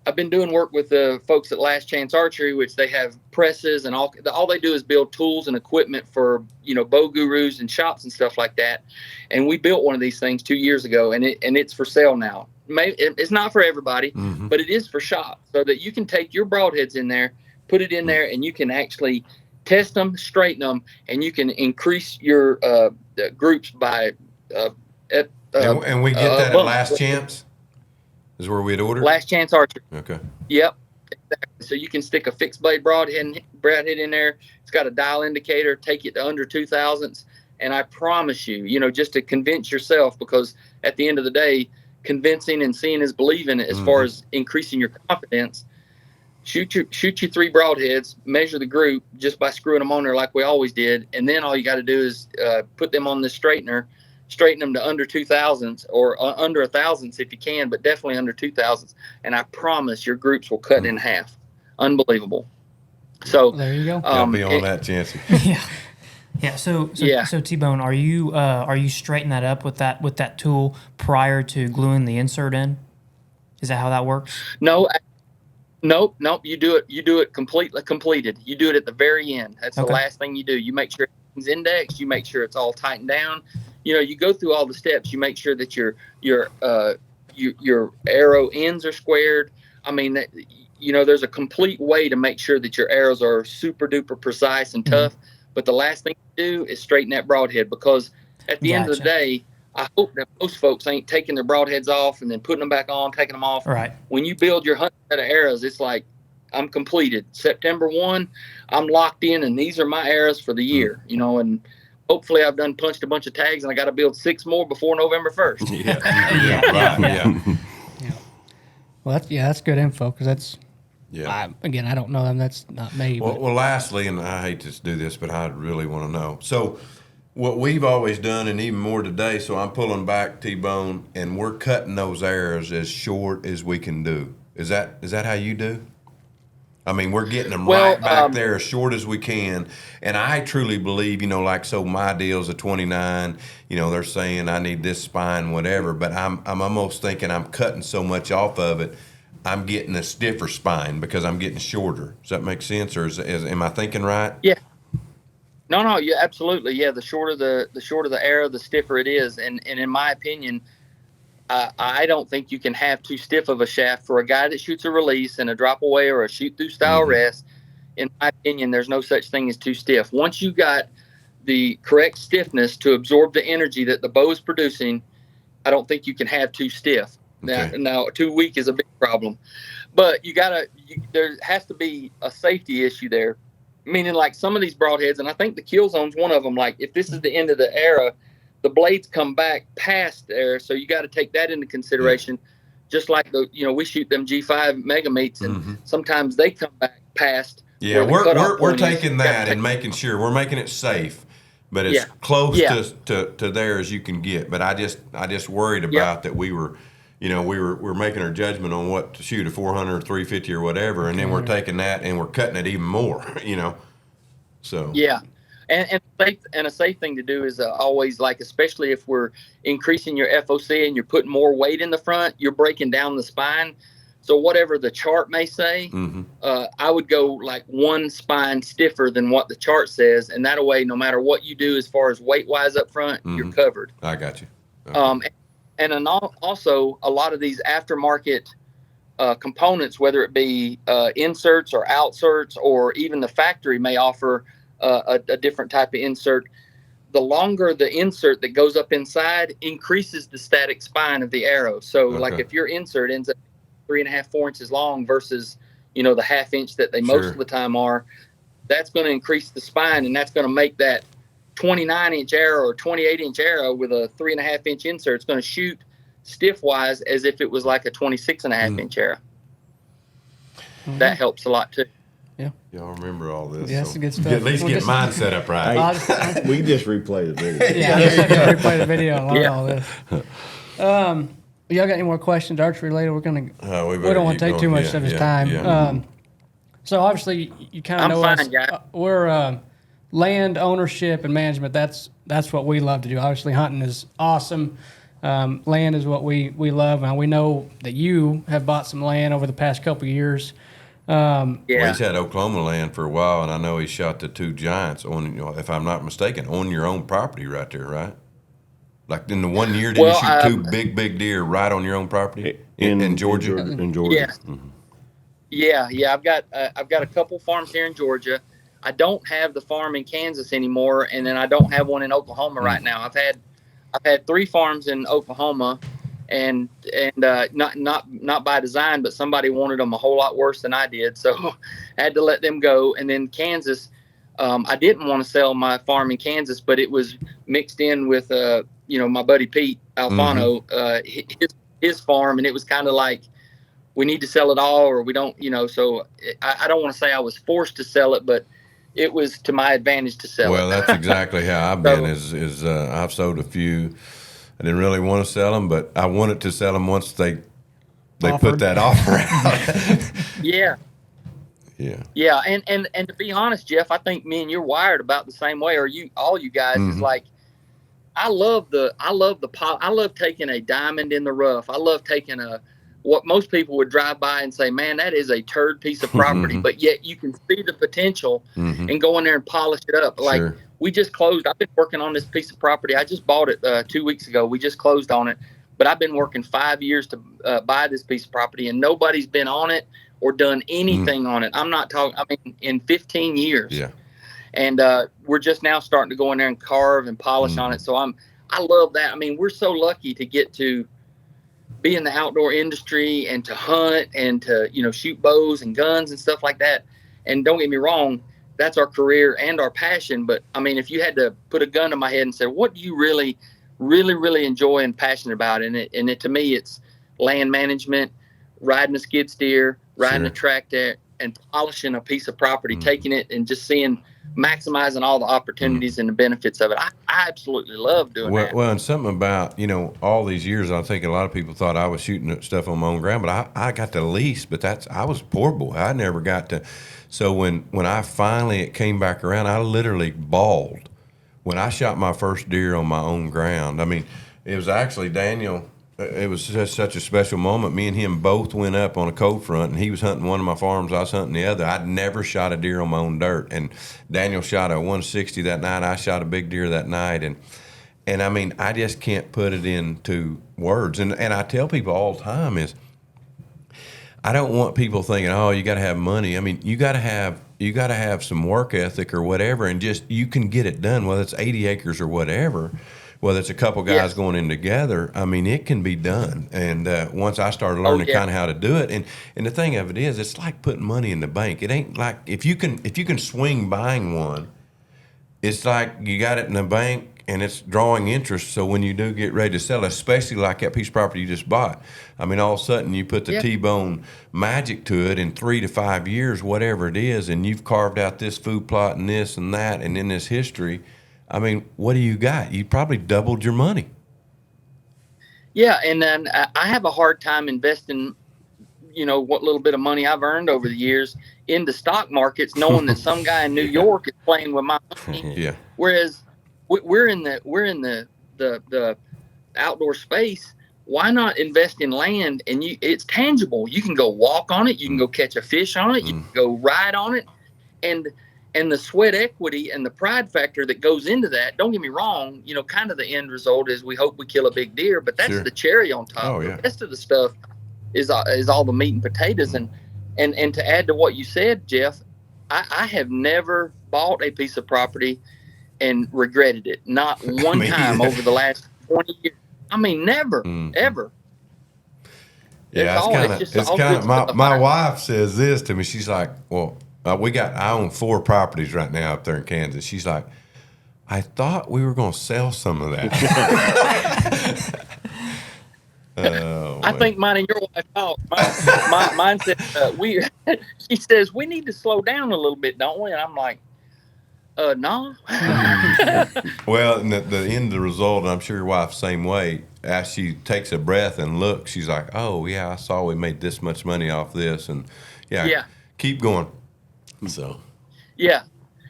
I've been doing work with the folks at Last Chance Archery, which they have presses and all they do is build tools and equipment for, bow gurus and shops and stuff like that. And we built one of these things 2 years ago, and it's for sale now. It's not for everybody, but it is for shops, so that you can take your broadheads in there, put it in there, and you can actually test them, straighten them, and you can increase your groups by. And we get that at Last Chance? Is where we'd order? Last Chance Archery. Okay. Yep. Exactly. So you can stick a fixed blade broadhead in there. It's got a dial indicator. Take it to under 2 thousandths, and I promise you, just to convince yourself, because at the end of the day, convincing and seeing is believing as far as increasing your confidence. Shoot your 3 broadheads, measure the group just by screwing them on there like we always did, and then all you got to do is put them on this straightener, straighten them to under 2 thousandths or under 1 thousandths if you can, but definitely under 2 thousandths, and I promise your groups will cut in half. Unbelievable. So there you go. I'll be on that, Chancey. Yeah. So T-Bone, are you straightening that up with that tool prior to gluing the insert in? Is that how that works? Nope. You do it completed. You do it at the very end. That's the last thing you do. You make sure it's indexed. You make sure it's all tightened down. You go through all the steps. You make sure that your arrow ends are squared. I mean, there's a complete way to make sure that your arrows are super duper precise and tough. But the last thing you do is straighten that broadhead, because at the end of the day, I hope that most folks ain't taking their broadheads off and then putting them back on, taking them off. Right. When you build your 100 set of arrows, it's like, I'm completed. September 1, I'm locked in, and these are my arrows for the year, and hopefully I've punched a bunch of tags, and I got to build 6 more before November 1st. Yeah. Well, that's good info, because that's, Yeah. I don't know them. That's not me. Well, lastly, and I hate to do this, but I really want to know. So, what we've always done, and even more today, so I'm pulling back T-Bone, and we're cutting those arrows as short as we can do. Is that how you do? I mean, we're getting them right back there as short as we can. And I truly believe, my deal's a 29, they're saying I need this spine, whatever, but I'm almost thinking I'm cutting so much off of it, I'm getting a stiffer spine because I'm getting shorter. Does that make sense, or am I thinking right? Yeah. No, yeah, absolutely. Yeah, the shorter the arrow, the stiffer it is. And in my opinion, I don't think you can have too stiff of a shaft for a guy that shoots a release and a drop away or a shoot through style rest. In my opinion, there's no such thing as too stiff. Once you got the correct stiffness to absorb the energy that the bow is producing, I don't think you can have too stiff. Okay. Now, too weak is a big problem, but there has to be a safety issue there. Meaning, like some of these broadheads, and I think the kill zone's one of them. Like if this is the end of the arrow, the blades come back past there, so you got to take that into consideration. Yeah. Just like we shoot them G5 mega meats, and sometimes they come back past. Yeah, we're taking that and making sure we're making it safe, but it's close to there as you can get. But I just worried about that we were. We're making our judgment on what to shoot, a 400 or 350 or whatever, and then we're taking that and we're cutting it even more, So yeah, and a safe thing to do is always, like, especially if we're increasing your FOC and you're putting more weight in the front, you're breaking down the spine. So whatever the chart may say, I would go like one spine stiffer than what the chart says, and that way, no matter what you do as far as weight wise up front, you're covered. I got you. Okay. And then also, a lot of these aftermarket components, whether it be inserts or outserts, or even the factory may offer a different type of insert. The longer the insert that goes up inside increases the static spine of the arrow. So like if your insert ends up 3.5, 4 inches long versus, the 1/2 inch that they most of the time are, that's going to increase the spine, and that's going to make that 29-inch arrow or 28-inch arrow with a 3.5-inch insert. It's going to shoot stiff wise as if it was like a 26.5-inch arrow. That helps a lot too. Yeah. Y'all remember all this. Yeah, that's good stuff. At least get mine set up right. We can just replay the video. Yeah, I just have to replay the video and learn all this. Y'all got any more questions archery related? We're gonna. We don't want to take too much of his time. Yeah. So obviously you kind of know us. We're land ownership and management. That's what we love to do. Obviously hunting is awesome. Land is what we love, and we know that you have bought some land over the past couple of years. Well, he's had Oklahoma land for a while, and I know he shot the 2 giants on, if I'm not mistaken, on your own property right there, right? Like in the 1 year, did you shoot 2 big deer right on your own property in Georgia? In Georgia. Yeah. Mm-hmm. Yeah. I've got a couple farms here in Georgia. I don't have the farm in Kansas anymore, and then I don't have one in Oklahoma right now. I've had 3 farms in Oklahoma. And not by design, but somebody wanted them a whole lot worse than I did, so I had to let them go. And then Kansas, I didn't want to sell my farm in Kansas, but it was mixed in with my buddy Pete Alfano, his farm, and it was kind of like we need to sell it all or we don't, So I don't want to say I was forced to sell it, but it was to my advantage to sell it. Well, that's exactly how I've been. I've sold a few. I didn't really want to sell them, but I wanted to sell them once they put that offer out. Yeah. Yeah. Yeah, and to be honest, Jeff, I think me and you're wired about the same way, or all you guys is like, I love taking a diamond in the rough. I love taking what most people would drive by and say, man, that is a turd piece of property, but yet you can see the potential and go in there and polish it up. Like we just closed. I've been working on this piece of property. I just bought it 2 weeks ago. We just closed on it, but I've been working 5 years to buy this piece of property, and nobody's been on it or done anything on it. I'm not talking, in 15 years. Yeah. And we're just now starting to go in there and carve and polish on it. So I love that. We're so lucky to get to be in the outdoor industry and to hunt and to, shoot bows and guns and stuff like that. And don't get me wrong, that's our career and our passion. But if you had to put a gun to my head and say, what do you really, really, really enjoy and passionate about? And to me, it's land management, riding a skid steer, riding a tractor, and polishing a piece of property, taking it and just maximizing all the opportunities and the benefits of it. I absolutely love doing that. Well, and something about, all these years, I think a lot of people thought I was shooting stuff on my own ground, but I got to lease, but I was a poor boy. I never got to. So when I finally it came back around, I literally bawled when I shot my first deer on my own ground. It was actually Daniel. It was just such a special moment. Me and him both went up on a cold front, and he was hunting one of my farms, I was hunting the other. I'd never shot a deer on my own dirt, and Daniel shot a 160 that night. I shot a big deer that night, and I just can't put it into words. And I tell people all the time is, I don't want people thinking, oh, you got to have money. You got to have some work ethic or whatever, and just you can get it done, whether it's 80 acres or whatever. Whether it's a couple guys going in together, it can be done. And once I started learning kind of how to do it, and the thing of it is, it's like putting money in the bank. It ain't like if you can swing buying one, it's like you got it in the bank and it's drawing interest. So when you do get ready to sell, especially like that piece of property you just bought, all of a sudden you put the T-bone magic to it in 3 to 5 years, whatever it is, and you've carved out this food plot and this and that, and in this history. What do you got? You probably doubled your money. Yeah, and then I have a hard time investing, what little bit of money I've earned over the years into stock markets, knowing that some guy in New York is playing with my money. Yeah. Whereas we're in the outdoor space. Why not invest in land? And it's tangible. You can go walk on it. You can go catch a fish on it. You can go ride on it, and the sweat equity and the pride factor that goes into that, don't get me wrong, kind of the end result is we hope we kill a big deer, but that's the cherry on top. The rest of the stuff is all the meat and potatoes. And to add to what you said, Jeff, I have never bought a piece of property and regretted it. Not one time over the last 20 years. I mean, never, ever. Yeah, it's kind of my wife says this to me. She's like, well, I own 4 properties right now up there in Kansas. She's like, I thought we were going to sell some of that. I think mine and your wife talk. Mine said she says we need to slow down a little bit, don't we? And I'm like, no. Well, and the end of the result, and I'm sure your wife's the same way. As she takes a breath and looks, she's like, oh yeah, I saw we made this much money off this, and keep going. So. Yeah,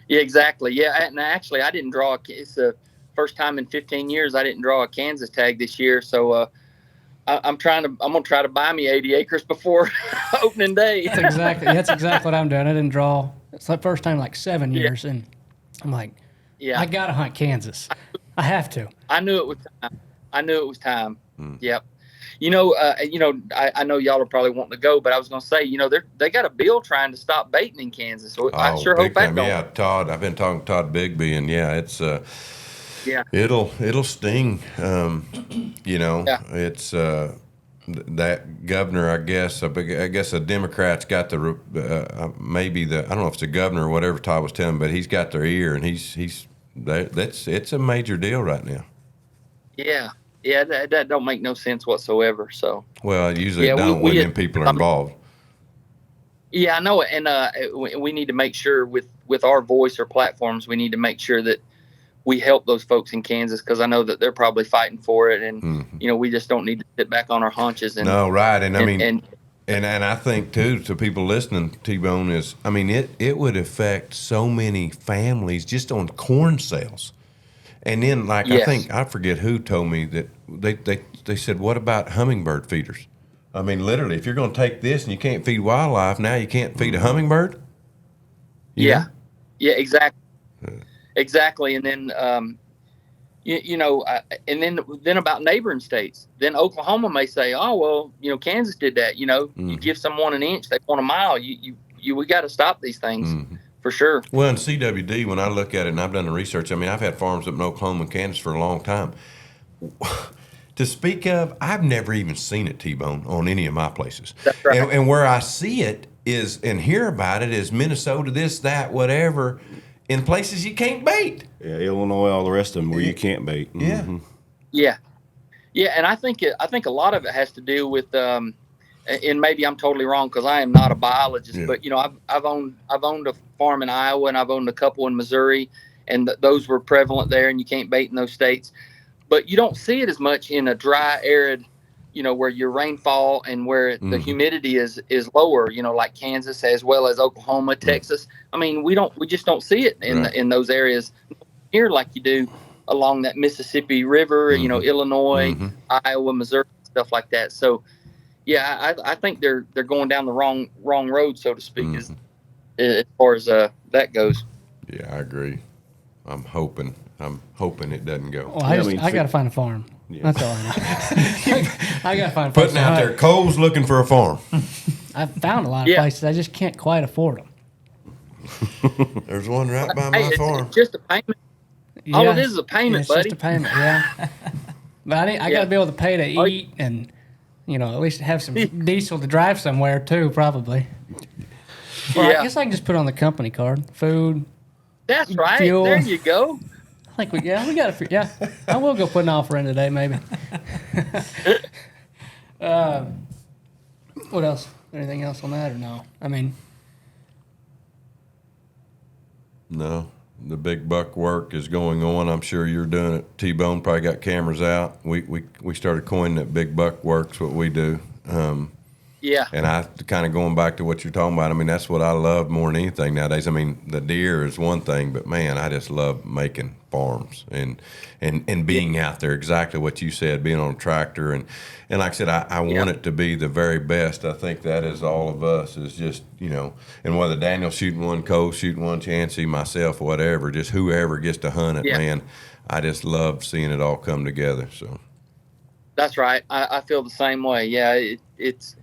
exactly. Yeah, and actually, I didn't draw. It's the first time in 15 years I didn't draw a Kansas tag this year. So I'm gonna try to buy me 80 acres before opening day. That's exactly what I'm doing. I didn't draw. It's the first time in like 7 years, and I'm like, I gotta hunt Kansas. I have to. I knew it was time. Yep. I know y'all are probably wanting to go, but I was going to say, they got a bill trying to stop baiting in Kansas. So I sure hope that don't. Yeah, Todd. I've been talking to Todd Bigby, and it's it'll sting. It's that governor. I guess the Democrats got I don't know if it's the governor or whatever Todd was telling, but he's got their ear, and it's a major deal right now. Yeah. Yeah, that don't make no sense whatsoever. So usually it don't when people are involved. Yeah, I know it, and we need to make sure with our voice or platforms, we need to make sure that we help those folks in Kansas, because I know that they're probably fighting for it, and we just don't need to sit back on our haunches. And, no, right, and I mean, and I think too, to people listening, T-Bone it would affect so many families just on corn sales. And then, I forget who told me that they said, what about hummingbird feeders? I mean, literally, if you're going to take this and you can't feed wildlife, now you can't feed a hummingbird? Yeah, exactly. Exactly. And then, and then about neighboring states, then Oklahoma may say, oh, well, Kansas did that. You give someone an inch, they want a mile. We got to stop these things. Mm-hmm. For sure. Well, in CWD, when I look at it, and I've done the research, I've had farms up in Oklahoma and Kansas for a long time. To speak of, I've never even seen it, T-Bone, on any of my places. That's right. And where I see it is, and hear about it, is Minnesota, this, that, whatever, in places you can't bait. Yeah, Illinois, all the rest of them where you can't bait. Mm-hmm. Yeah. Yeah, and I think a lot of it has to do with and maybe I'm totally wrong because I am not a biologist, but I've owned a farm in Iowa and I've owned a couple in Missouri, and those were prevalent there, and you can't bait in those states. But you don't see it as much in a dry, arid, where your rainfall and where the humidity is lower, like Kansas as well as Oklahoma, Texas. I mean, we just don't see it in those areas here like you do along that Mississippi River, Illinois, Iowa, Missouri, stuff like that. So. Yeah, I think they're going down the wrong road, so to speak, as far as that goes. Yeah, I agree. I'm hoping it doesn't go. Well, I got to find a farm. Yeah. That's all I know. I got to find a farm. Putting out there, Cole's looking for a farm. I've found a lot of places. I just can't quite afford them. There's one right by my farm. It's just a payment. Yeah. All it is a payment, buddy. It's just a payment, yeah. But I got to be able to pay to eat and... at least have some diesel to drive somewhere too, probably. Well, I guess I can just put on the company card, food. That's right. Fuel. There you go. I think we got to. Yeah, I will go put an offer in today, maybe. What else? Anything else on that or no? I mean, no. The big buck work is going on. I'm sure you're doing it. T-Bone probably got cameras out. We started coining that big buck work's what we do. Yeah. And I kind of going back to what you're talking about. I mean, that's what I love more than anything nowadays. I mean, the deer is one thing, but man, I just love making farms and being out there. Exactly what you said, being on a tractor and like I said, I want it to be the very best. I think that is all of us is just and whether Daniel's shooting one, Cole shooting one, Chancey, myself, whatever, just whoever gets to hunt it, man. I just love seeing it all come together. So. That's right. I feel the same way. Yeah, it's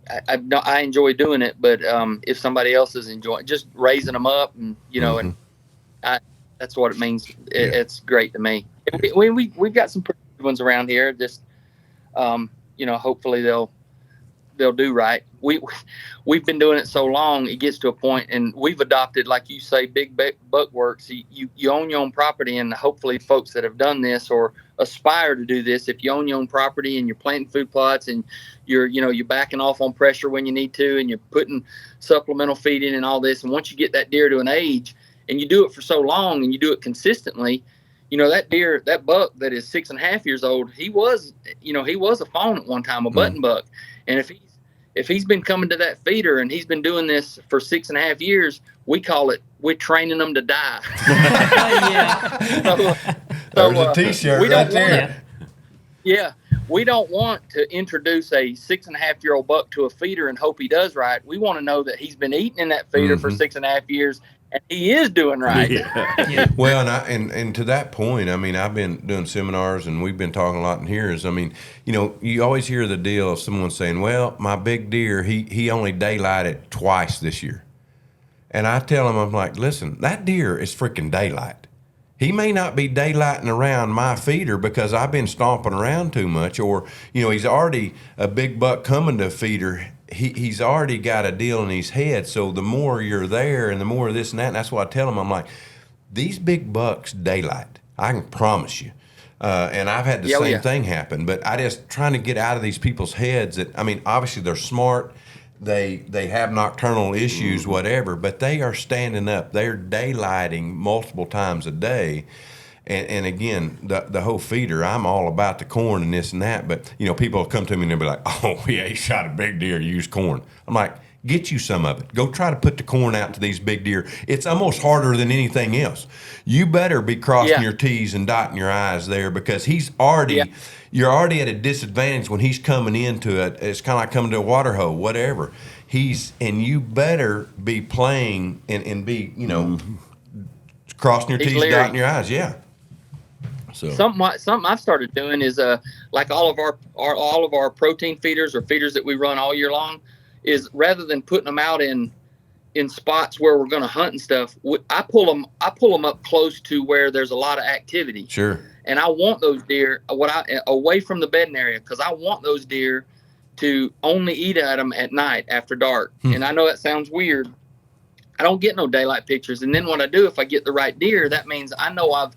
I enjoy doing it, but if somebody else is enjoying, just raising them up, and and that's what it means. It's great to me. We've got some pretty good ones around here. Just hopefully they'll do right. We've been doing it so long, it gets to a point, and we've adopted, like you say, big buck works. You own your own property, and hopefully folks that have done this or aspire to do this, if you own your own property and you're planting food plots and you're backing off on pressure when you need to, and you're putting supplemental feed in and all this, and once you get that deer to an age and you do it for so long and you do it consistently, that buck that is 6.5 years old, he was a fawn at one time, a button buck. And if he's been coming to that feeder and he's been doing this for 6.5 years, we're training them to die. There's a T-shirt right there. We don't want to introduce a 6.5-year-old buck to a feeder and hope he does right. We want to know that he's been eating in that feeder for 6.5 years and he is doing right. Well, and to that point, I mean, I've been doing seminars and we've been talking a lot in here. You always hear the deal of someone saying, "Well, my big deer, he only daylighted twice this year," and I tell them, I'm like, "Listen, that deer is freaking daylight. He may not be daylighting around my feeder because I've been stomping around too much, or he's already a big buck coming to a feeder." He's already got a deal in his head. So the more you're there and the more this and that, and that's what I tell him. I'm like, these big bucks daylight. I can promise you. And I've had the same thing happen. But I just trying to get out of these people's heads that, obviously they're smart. They have nocturnal issues, whatever, but they are standing up. They're daylighting multiple times a day. And again, the whole feeder, I'm all about the corn and this and that. But, people will come to me and they'll be like, "Oh, yeah, he shot a big deer, use corn." I'm like, get you some of it. Go try to put the corn out to these big deer. It's almost harder than anything else. You better be crossing your T's and dotting your I's there because you're already at a disadvantage when he's coming into it. It's kind of like coming to a water hole, whatever. And you better be playing and be, crossing your T's, dotting your I's. Yeah. So something I've started doing is like all of our protein feeders or feeders that we run all year long, is rather than putting them out in spots where we're going to hunt and stuff, I pull them up close to where there's a lot of activity. Sure. And I want those deer away from the bedding area, because I want those deer to only eat at them at night after dark. And I know that sounds weird. I don't get no daylight pictures. And then what I do, if I get the right deer, that means I know I've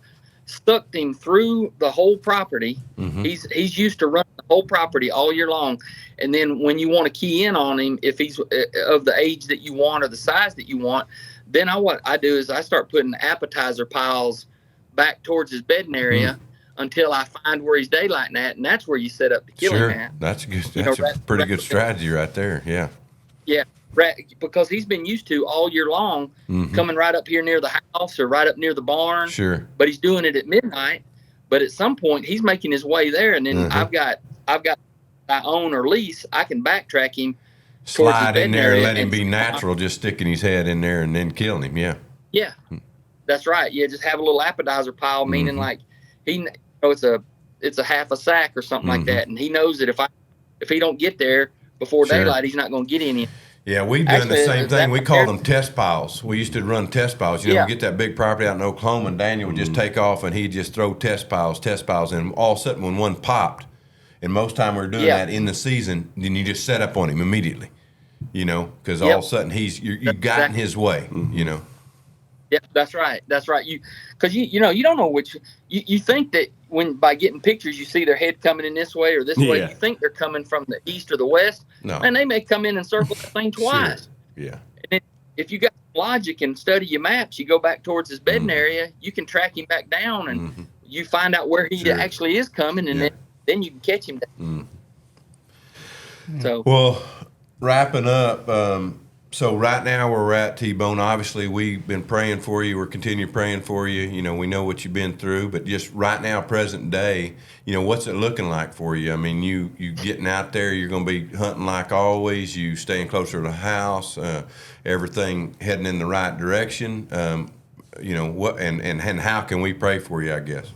stuck him through the whole property. He's used to running the whole property all year long. And then when you want to key in on him, if he's of the age that you want or the size that you want, then what I do is I start putting appetizer piles back towards his bedding area until I find where he's daylighting at, and that's where you set up to kill him at. That's good. That's a pretty good strategy right there. Yeah. Yeah. Because he's been used to all year long coming right up here near the house or right up near the barn. Sure. But he's doing it at midnight. But at some point he's making his way there, and then I've got I own or lease. I can backtrack him. Slide in there and let him be natural, just sticking his head in there and then killing him. Yeah. Yeah, that's right. Yeah, just have a little appetizer pile, meaning like it's a half a sack or something like that, and he knows that if he don't get there before daylight, he's not going to get any. Yeah, we've done the same thing. We call them test piles. We used to run test piles. We get that big property out in Oklahoma, and Daniel would just take off, and he'd just throw test piles, and all of a sudden when one popped, and most time we're doing that in the season, then you just set up on him immediately, because all of a sudden you've gotten his way, Yeah, that's right. That's right. You don't know which. You think that by getting pictures, you see their head coming in this way or this way. You think they're coming from the east or the west. No. And they may come in and circle the thing twice. Sure. Yeah. And if you got logic and study your maps, you go back towards his bedding area, you can track him back down, and you find out where he actually is coming, and then you can catch him down. So well, wrapping up. So right now where we're at, T-Bone, obviously we've been praying for you. We're continuing praying for you. We know what you've been through, but just right now, present day, what's it looking like for you? I mean, you getting out there, you're going to be hunting like always, you staying closer to the house, everything heading in the right direction. What and how can we pray for you, I guess?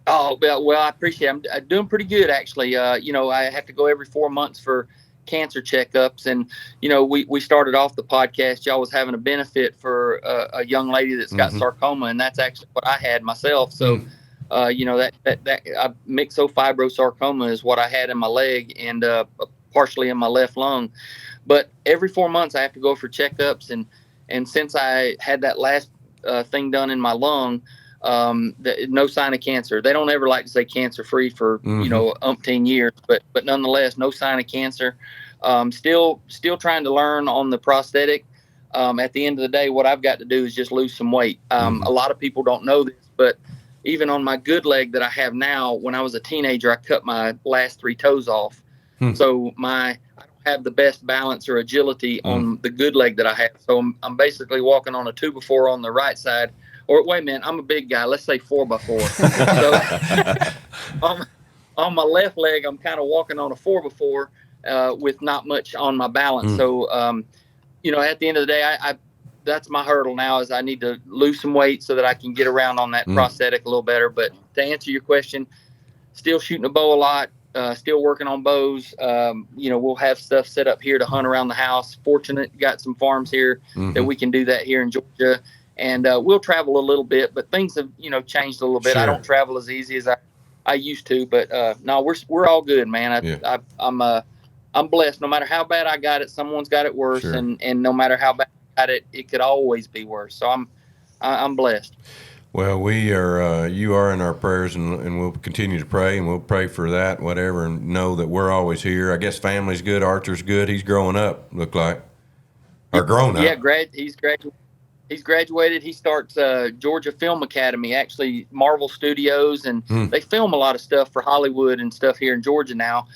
Oh, well, I appreciate it. I'm doing pretty good, actually. I have to go every 4 months for cancer checkups. And, we started off the podcast. Y'all was having a benefit for a young lady that's got sarcoma, and that's actually what I had myself. So, that myxofibrosarcoma is what I had in my leg and partially in my left lung. But every 4 months I have to go for checkups, and since I had that last thing done in my lung, no sign of cancer. They don't ever like to say cancer free for umpteen years, but nonetheless, no sign of cancer. Still trying to learn on the prosthetic. At the end of the day, what I've got to do is just lose some weight. A lot of people don't know this, but even on my good leg that I have now, when I was a teenager, I cut my last 3 toes off. So I don't have the best balance or agility on the good leg that I have. So I'm basically walking on a 2x4 on the right side. Or wait a minute, I'm a big guy. Let's say 4x4. So on my left leg, I'm kind of walking on a 4x4 with not much on my balance. So, at the end of the day, that's my hurdle now is I need to lose some weight so that I can get around on that prosthetic a little better. But to answer your question, still shooting a bow a lot, still working on bows. We'll have stuff set up here to hunt around the house. Fortunate, got some farms here that we can do that here in Georgia. And we'll travel a little bit, but things have, changed a little bit. Sure. I don't travel as easy as I used to, but no, we're all good, man. I'm blessed. No matter how bad I got it, someone's got it worse, sure. and no matter how bad I got it, it could always be worse. So I'm blessed. Well, we are. You are in our prayers, and we'll continue to pray, and we'll pray for that, whatever, and know that we're always here. I guess family's good. Archer's good. He's growing up. Look like, or grown up. Yeah, he's graduated. He's graduated. He starts Georgia Film Academy, actually Marvel Studios, and they film a lot of stuff for Hollywood and stuff here in Georgia now.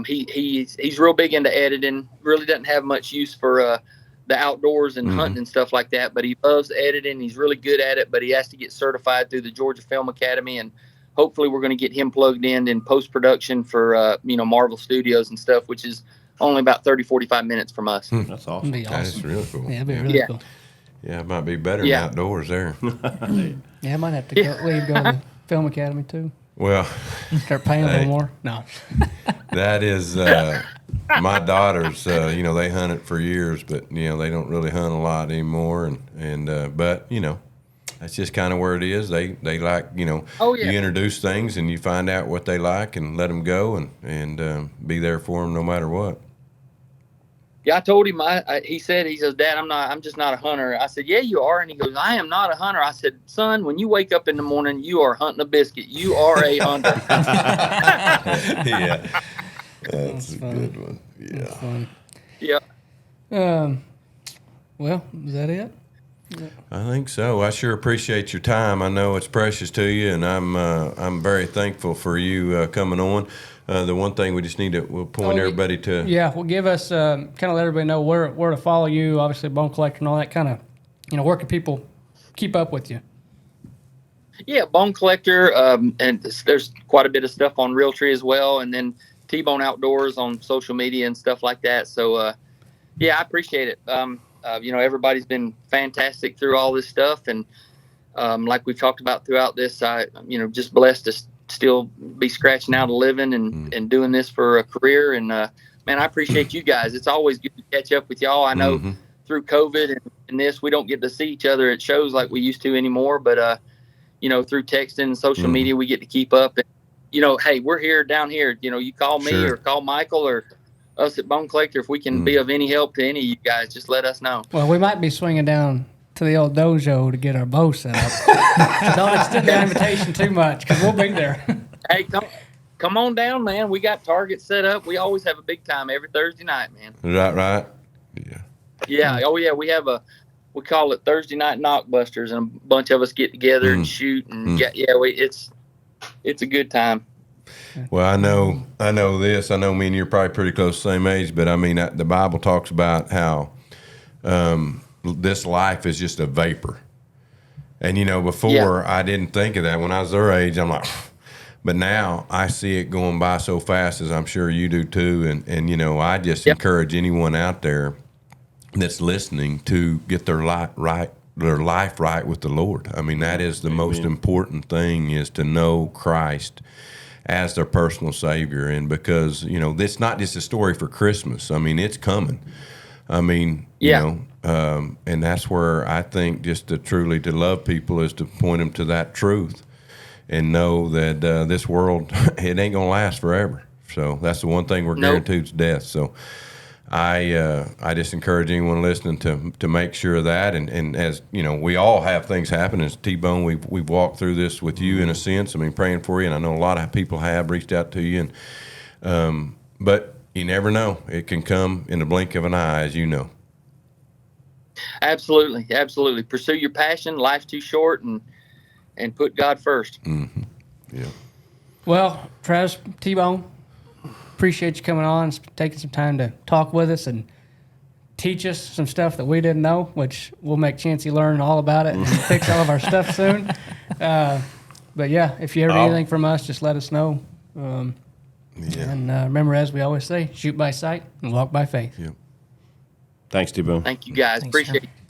He's real big into editing. Really doesn't have much use for the outdoors and hunting and stuff like that, but he loves editing. He's really good at it, but he has to get certified through the Georgia Film Academy, and hopefully we're going to get him plugged in post-production for Marvel Studios and stuff, which is only about 30-45 minutes from us. That's awesome. That's really cool. Yeah, it'd be really cool. Yeah, it might be better than outdoors there. Yeah, I might have to go to the Film Academy too. Well, start paying a little more. No, that is my daughters. They hunted for years, but they don't really hunt a lot anymore. But that's just kind of where it is. They like you introduce things and you find out what they like and let them go and be there for them no matter what. Yeah, I told him. He says, Dad, I'm just not a hunter. I said, yeah, you are. And he goes, I am not a hunter. I said, son, when you wake up in the morning, you are hunting a biscuit. You are a hunter. Yeah, that's a good one. Yeah. Yeah. Well, is that it? I think so. I sure appreciate your time. I know it's precious to you, and I'm very thankful for you coming on. The one thing we just need to point everybody to. Yeah, well, give us kind of let everybody know where to follow you. Obviously, Bone Collector and all that kind of. Where can people keep up with you? Yeah, Bone Collector, and there's quite a bit of stuff on Realtree as well, and then T-Bone Outdoors on social media and stuff like that. So, I appreciate it. Everybody's been fantastic through all this stuff, and like we've talked about throughout this, just blessed to still be scratching out a living and doing this for a career. And man, I appreciate you guys. It's always good to catch up with y'all. I know through COVID and this, we don't get to see each other at shows like we used to anymore, but through texting and social media, we get to keep up. And hey, we're here down here. You call me or call Michael or us at Bone Collector. If we can be of any help to any of you guys, just let us know. Well, we might be swinging down to the old dojo to get our bow set up. So don't extend the invitation too much because we'll be there. Hey, come on down, man. We got targets set up. We always have a big time every Thursday night, man. Is that right? Yeah. Yeah. Oh, yeah. We call it Thursday Night Knockbusters, and a bunch of us get together and shoot. And it's a good time. Well, I know this. I know me and you're probably pretty close, same age, but I mean, the Bible talks about how this life is just a vapor. And, before I didn't think of that. When I was their age, I'm like, but now I see it going by so fast, as I'm sure you do too. And I just encourage anyone out there that's listening to get their life right with the Lord. I mean, that is the most important thing, is to know Christ as their personal Savior. And because, you know, it's not just a story for Christmas. I mean, it's coming. I mean, you know, and that's where I think just to love people is to point them to that truth and know that this world, it ain't going to last forever. So that's the one thing we're guaranteed is death. So I just encourage anyone listening to make sure of that. And as you know, we all have things happen. As T-Bone, we've walked through this with you in a sense. I mean, praying for you, and I know a lot of people have reached out to you. And but you never know; it can come in the blink of an eye, as you know. Absolutely, absolutely. Pursue your passion. Life's too short, and put God first. Mm-hmm. Yeah. Well, Travis, T-Bone, appreciate you coming on, taking some time to talk with us and teach us some stuff that we didn't know, which we'll make Chancey learn all about it and fix all of our stuff soon. But yeah, if you ever need anything from us, just let us know. And remember, as we always say, shoot by sight and walk by faith. Yep. Thanks, T-Bone. Thank you, guys. Thanks, Appreciate sir. it.